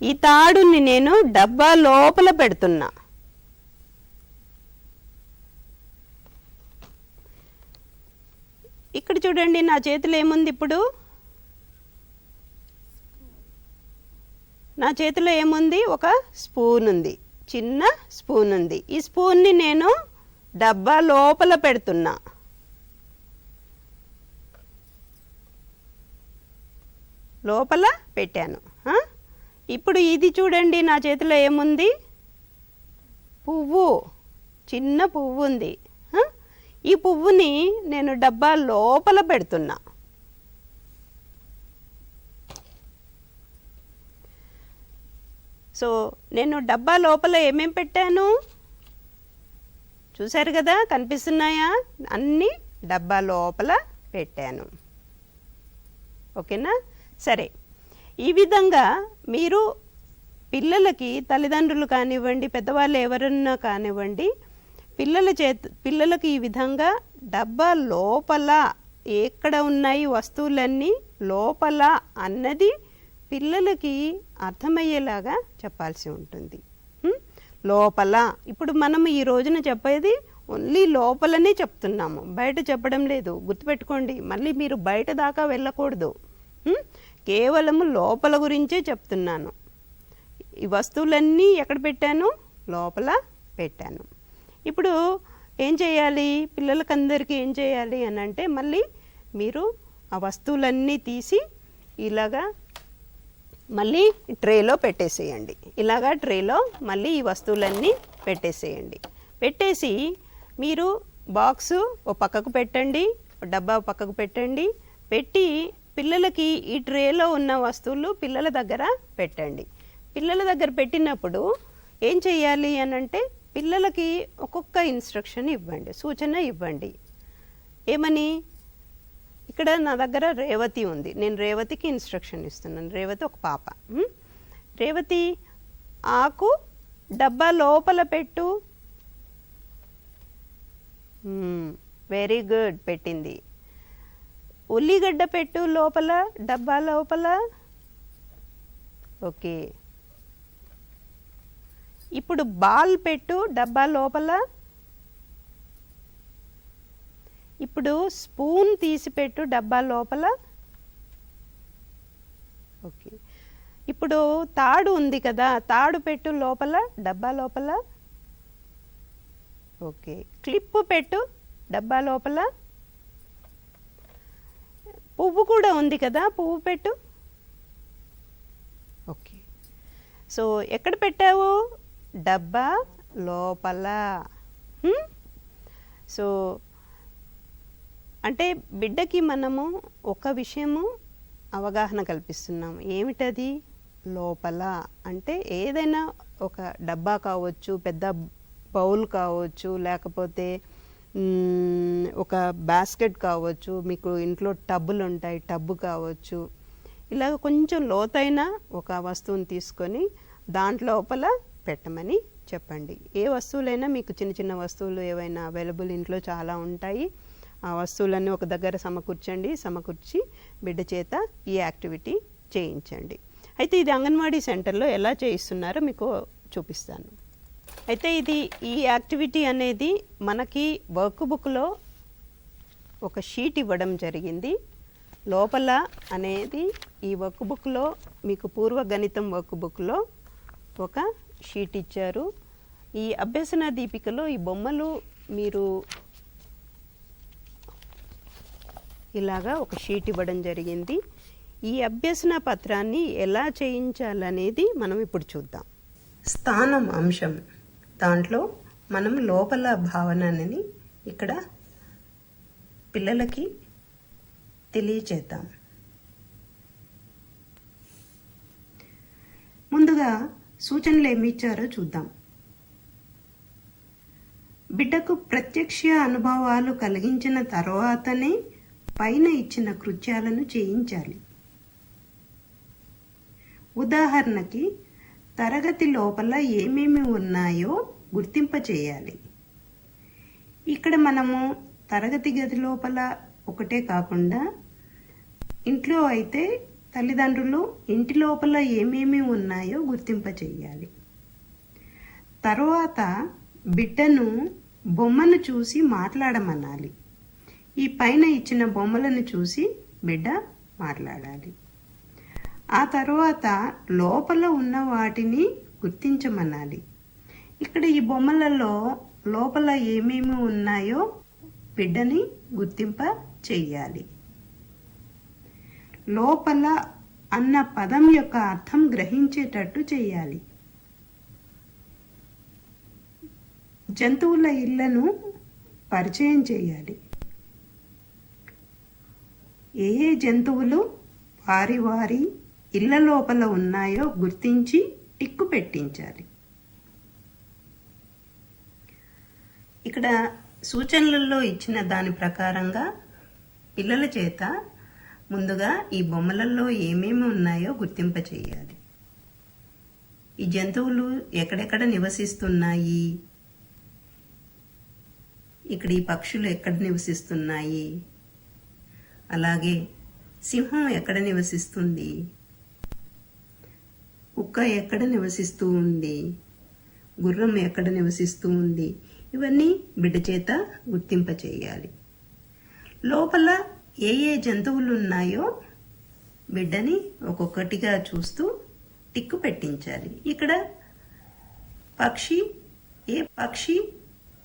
ఈ తాడుని నేను డబ్బా లోపల పెడుతున్నా. ఇక్కడ చూడండి, నా చేతిలో ఏముంది? ఇప్పుడు నా చేతిలో ఏముంది? ఒక స్పూన్ ఉంది, చిన్న స్పూన్ ఉంది. ఈ స్పూన్ని నేను డబ్బా లోపల పెడుతున్నా. లోపల పెట్టాను. ఇప్పుడు ఇది చూడండి, నా చేతిలో ఏముంది? పువ్వు, చిన్న పువ్వు ఉంది. ఈ పువ్వుని నేను డబ్బా లోపల పెడుతున్నా. సో నేను డబ్బా లోపల ఏమేం పెట్టాను చూశారు కదా, కనిపిస్తున్నాయా? అన్నీ డబ్బా లోపల పెట్టాను. ఓకేనా? సరే, ఈ విధంగా మీరు పిల్లలకి, తల్లిదండ్రులు కానివ్వండి, పెద్దవాళ్ళు ఎవరన్నా కానివ్వండి, పిల్లలకి ఈ విధంగా డబ్బా లోపల ఎక్కడ ఉన్నాయి వస్తువులన్నీ లోపల అన్నది పిల్లలకి అర్థమయ్యేలాగా చెప్పాల్సి ఉంటుంది. లోపల, ఇప్పుడు మనం ఈ రోజున చెప్పేది ఓన్లీ లోపలనే చెప్తున్నాము, బయట చెప్పడం లేదు. గుర్తుపెట్టుకోండి, మళ్ళీ మీరు బయట దాకా వెళ్ళకూడదు. కేవలము లోపల గురించే చెప్తున్నాను. ఈ వస్తువులన్నీ ఎక్కడ పెట్టాను? లోపల పెట్టాను. ఇప్పుడు ఏం చేయాలి? పిల్లలకందరికీ ఏం చేయాలి అని అంటే, మళ్ళీ మీరు ఆ వస్తువులన్నీ తీసి ఇలాగా మళ్ళీ ట్రేలో పెట్టేసేయండి. ఇలాగా ట్రేలో మళ్ళీ ఈ వస్తువులన్నీ పెట్టేసేయండి. పెట్టేసి మీరు బాక్సు ఓ పక్కకు పెట్టండి, డబ్బా పక్కకు పెట్టండి. పెట్టి పిల్లలకి ఈ ట్రేలో ఉన్న వస్తువులు పిల్లల దగ్గర పెట్టండి. పిల్లల దగ్గర పెట్టినప్పుడు ఏం చేయాలి అని అంటే, పిల్లలకి ఒక్కొక్క ఇన్స్ట్రక్షన్ ఇవ్వండి, సూచన ఇవ్వండి. ఏమని? ఇక్కడ నా దగ్గర రేవతి ఉంది, నేను రేవతికి ఇన్స్ట్రక్షన్ ఇస్తున్నాను. రేవతి ఒక పాప. రేవతి, ఆకు డబ్బా లోపల పెట్టు. వెరీ గుడ్, పెట్టింది. ఉల్లిగడ్డ పెట్టు లోపల, డబ్బా లోపల. ఓకే. ఇప్పుడు బాల్ పెట్టు డబ్బా లోపల. ఇప్పుడు స్పూన్ తీసి పెట్టు డబ్బా లోపల. ఓకే. ఇప్పుడు తాడు ఉంది కదా, తాడు పెట్టు లోపల, డబ్బా లోపల. ఓకే. క్లిప్పు పెట్టు డబ్బా లోపల. పువ్వు కూడా ఉంది కదా, పువ్వు పెట్టు. ఓకే. సో ఎక్కడ పెట్టావు? డబ్బా లోపల. సో అంటే బిడ్డకి మనము ఒక విషయము అవగాహన కల్పిస్తున్నాము. ఏమిటది? లోపల అంటే ఏదైనా ఒక డబ్బా కావచ్చు, పెద్ద బౌల్ కావచ్చు, లేకపోతే ఒక బాస్కెట్ కావచ్చు, మీకు ఇంట్లో టబ్బులు ఉంటాయి, టబ్బు కావచ్చు, ఇలాగ కొంచెం లోతైన ఒక వస్తువుని తీసుకొని దాంట్లోపల పెట్టమని చెప్పండి. ఏ వస్తువులైనా మీకు చిన్న చిన్న వస్తువులు ఏవైనా అవైలబుల్ ఇంట్లో చాలా ఉంటాయి. ఆ వస్తువులన్నీ ఒక దగ్గర సమకూర్చి బిడ్డ చేత ఈ యాక్టివిటీ చేయించండి. అయితే ఇది అంగన్వాడీ సెంటర్లో ఎలా చేయిస్తున్నారో మీకు చూపిస్తాను. అయితే ఈ యాక్టివిటీ అనేది మనకి వర్క్ బుక్లో ఒక షీట్ ఇవ్వడం జరిగింది. లోపల అనేది ఈ వర్క్ బుక్లో మీకు పూర్వ గణితం వర్క్ బుక్లో ఒక షీట్ ఇచ్చారు. ఈ అభ్యసన దీపికలో ఈ బొమ్మలు మీరు ఇలాగా ఒక షీట్ ఇవ్వడం జరిగింది. ఈ అభ్యసన పత్రాన్ని ఎలా చేయించాలనేది మనం ఇప్పుడు చూద్దాం. స్థానం అంశం దాంట్లో మనం లోపల భావనని ఇక్కడ పిల్లలకి తెలియచేద్దాం. ముందుగా సూచనలు ఏమి ఇచ్చారో చూద్దాం. బిడ్డకు ప్రత్యక్ష అనుభవాలు కలిగించిన తర్వాతనే పైన ఇచ్చిన కృత్యాలను చేయించాలి. ఉదాహరణకి తరగతి లోపల ఏమేమి ఉన్నాయో గుర్తింపచేయాలి. ఇక్కడ మనము తరగతి గది లోపల ఒకటే కాకుండా ఇంట్లో అయితే తల్లిదండ్రులు ఇంటి లోపల ఏమేమి ఉన్నాయో గుర్తింపచేయాలి. తర్వాత బిడ్డను బొమ్మను చూసి మాట్లాడమనాలి. ఈ పైన ఇచ్చిన బొమ్మలను చూసి బిడ్డ మాట్లాడాలి. ఆ తర్వాత లోపల ఉన్న వాటిని గుర్తించమనాలి. ఇక్కడ ఈ బొమ్మలలో లోపల ఏమేమి ఉన్నాయో బిడ్డని గుర్తింప చెయ్యాలి. లోపల అన్న పదం యొక్క అర్థం గ్రహించేటట్టు చేయాలి. జంతువుల ఇళ్లను పరిచయం చేయాలి. ఏ ఏ జంతువులు వారి వారి ఇళ్ల లోపల ఉన్నాయో గుర్తించి టిక్కు పెట్టించాలి. ఇక్కడ సూచనలలో ఇచ్చిన దాని ప్రకారంగా పిల్లల చేత ముందుగా ఈ బొమ్మలలో ఏమేమి ఉన్నాయో గుర్తింప చేయాలి. ఈ జంతువులు ఎక్కడెక్కడ నివసిస్తున్నాయి, ఇక్కడ ఈ పక్షులు ఎక్కడ నివసిస్తున్నాయి, అలాగే సింహం ఎక్కడ నివసిస్తుంది, కుక్క ఎక్కడ నివసిస్తూ ఉంది, గుర్రం ఎక్కడ నివసిస్తూ ఉంది, ఇవన్నీ బిడ్డ చేత గుర్తింప చేయాలి. లోపల ఏ ఏ జంతువులు ఉన్నాయో బిడ్డని ఒక్కొక్కటిగా చూస్తూ టిక్కు పెట్టించాలి. ఇక్కడ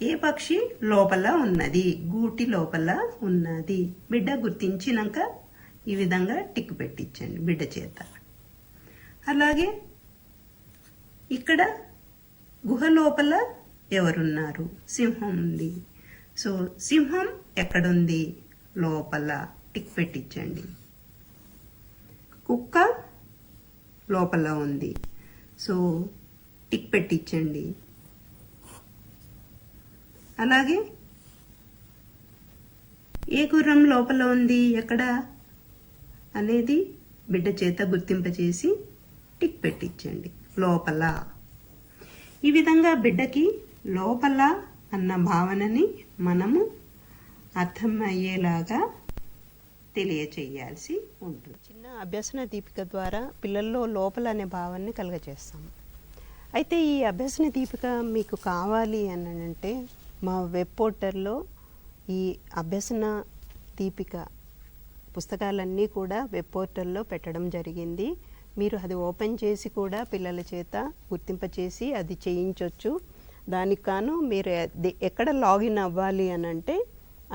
ఏ పక్షి లోపల ఉన్నది, గూటి లోపల ఉన్నది, బిడ్డ గుర్తించినాక ఈ విధంగా టిక్కు పెట్టించండి బిడ్డ చేత. అలాగే ఇక్కడ గుహ లోపల ఎవరున్నారు, సింహం ఉంది. సో సింహం ఎక్కడుంది, లోపల టిక్ పెట్టించండి. కుక్క లోపల ఉంది, సో టిక్ పెట్టించండి. అలాగే ఏ గుర్రం లోపల ఉంది, ఎక్కడ అనేది బిడ్డ చేత గుర్తింపచేసి టిక్ పెట్టించండి, లోపల. ఈ విధంగా బిడ్డకి లోపల అన్న భావనని మనము అర్థమయ్యేలాగా తెలియచేయాల్సి ఉంటుంది. చిన్న అభ్యసన దీపిక ద్వారా పిల్లల్లో లోపల అనే భావాన్ని కలుగజేస్తాము. అయితే ఈ అభ్యసన దీపిక మీకు కావాలి అని అంటే మా వెబ్ పోర్టల్లో ఈ అభ్యసన దీపిక పుస్తకాలన్నీ కూడా వెబ్ పోర్టల్లో పెట్టడం జరిగింది. మీరు అది ఓపెన్ చేసి కూడా పిల్లల చేత గుర్తింపచేసి అది చేయించవచ్చు. దానికి కాను మీరు ఎక్కడ లాగిన్ అవ్వాలి అని అంటే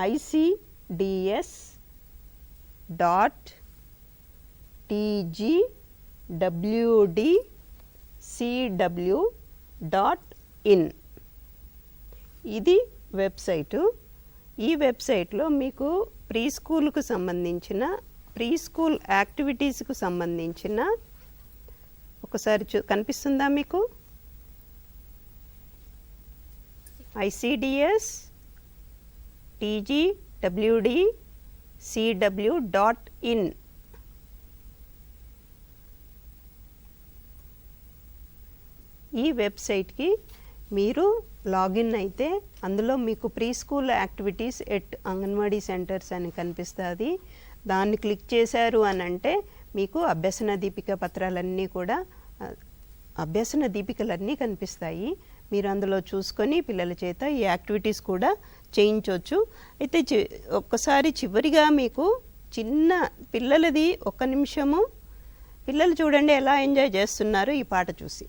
ics.tgwdcw.in ఇది వెబ్సైటు. ఈ వెబ్సైట్లో మీకు ప్రీ స్కూల్కు సంబంధించిన ప్రీ స్కూల్ యాక్టివిటీస్కు సంబంధించిన ఒక్కసారి కనిపిస్తుందా మీకు? ICDS tgwdcw.in. ఈ వెబ్సైట్కి మీరు లాగిన్ అయితే అందులో మీకు pre school activities at anganwadi centres అని కనిపిస్తుంది. దాన్ని క్లిక్ చేశారు అని అంటే మీకు అభ్యసన దీపిక పత్రాలన్నీ కూడా అభ్యసన దీపికలన్నీ కనిపిస్తాయి. మీరు అందులో చూసుకొని పిల్లల చేత ఈ యాక్టివిటీస్ కూడా చేయించవచ్చు. అయితే ఒక్కసారి చివరిగా మీకు చిన్న పిల్లలది 1 నిమిషము, పిల్లలు చూడండి ఎలా ఎంజాయ్ చేస్తున్నారు ఈ పాట చూసి.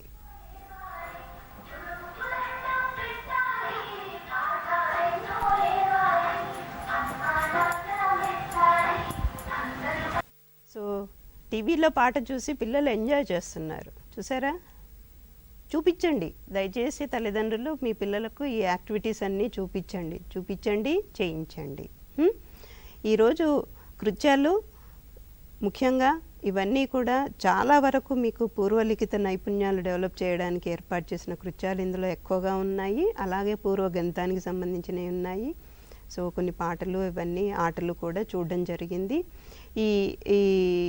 సో టీవీలో పాట చూసి పిల్లలు ఎంజాయ్ చేస్తున్నారు, చూసారా? చూపించండి దయచేసి తల్లిదండ్రులు మీ పిల్లలకు ఈ యాక్టివిటీస్ అన్నీ చూపించండి, చేయించండి. ఈరోజు కృత్యాలు ముఖ్యంగా ఇవన్నీ కూడా చాలా వరకు మీకు పూర్వలిఖిత నైపుణ్యాలు డెవలప్ చేయడానికి ఏర్పాటు చేసిన కృత్యాలు ఇందులో ఎక్కువగా ఉన్నాయి. అలాగే పూర్వ గణితానికి సంబంధించినవి ఉన్నాయి. సో కొన్ని పాటలు ఇవన్నీ ఆటలు కూడా చూడడం జరిగింది.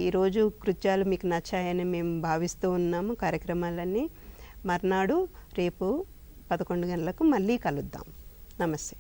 ఈరోజు కృత్యాలు మీకు నచ్చాయని మేము భావిస్తూ ఉన్నాము. కార్యక్రమాలన్నీ మర్నాడు రేపు 11 గంటలకు మళ్ళీ కలుద్దాం. నమస్తే.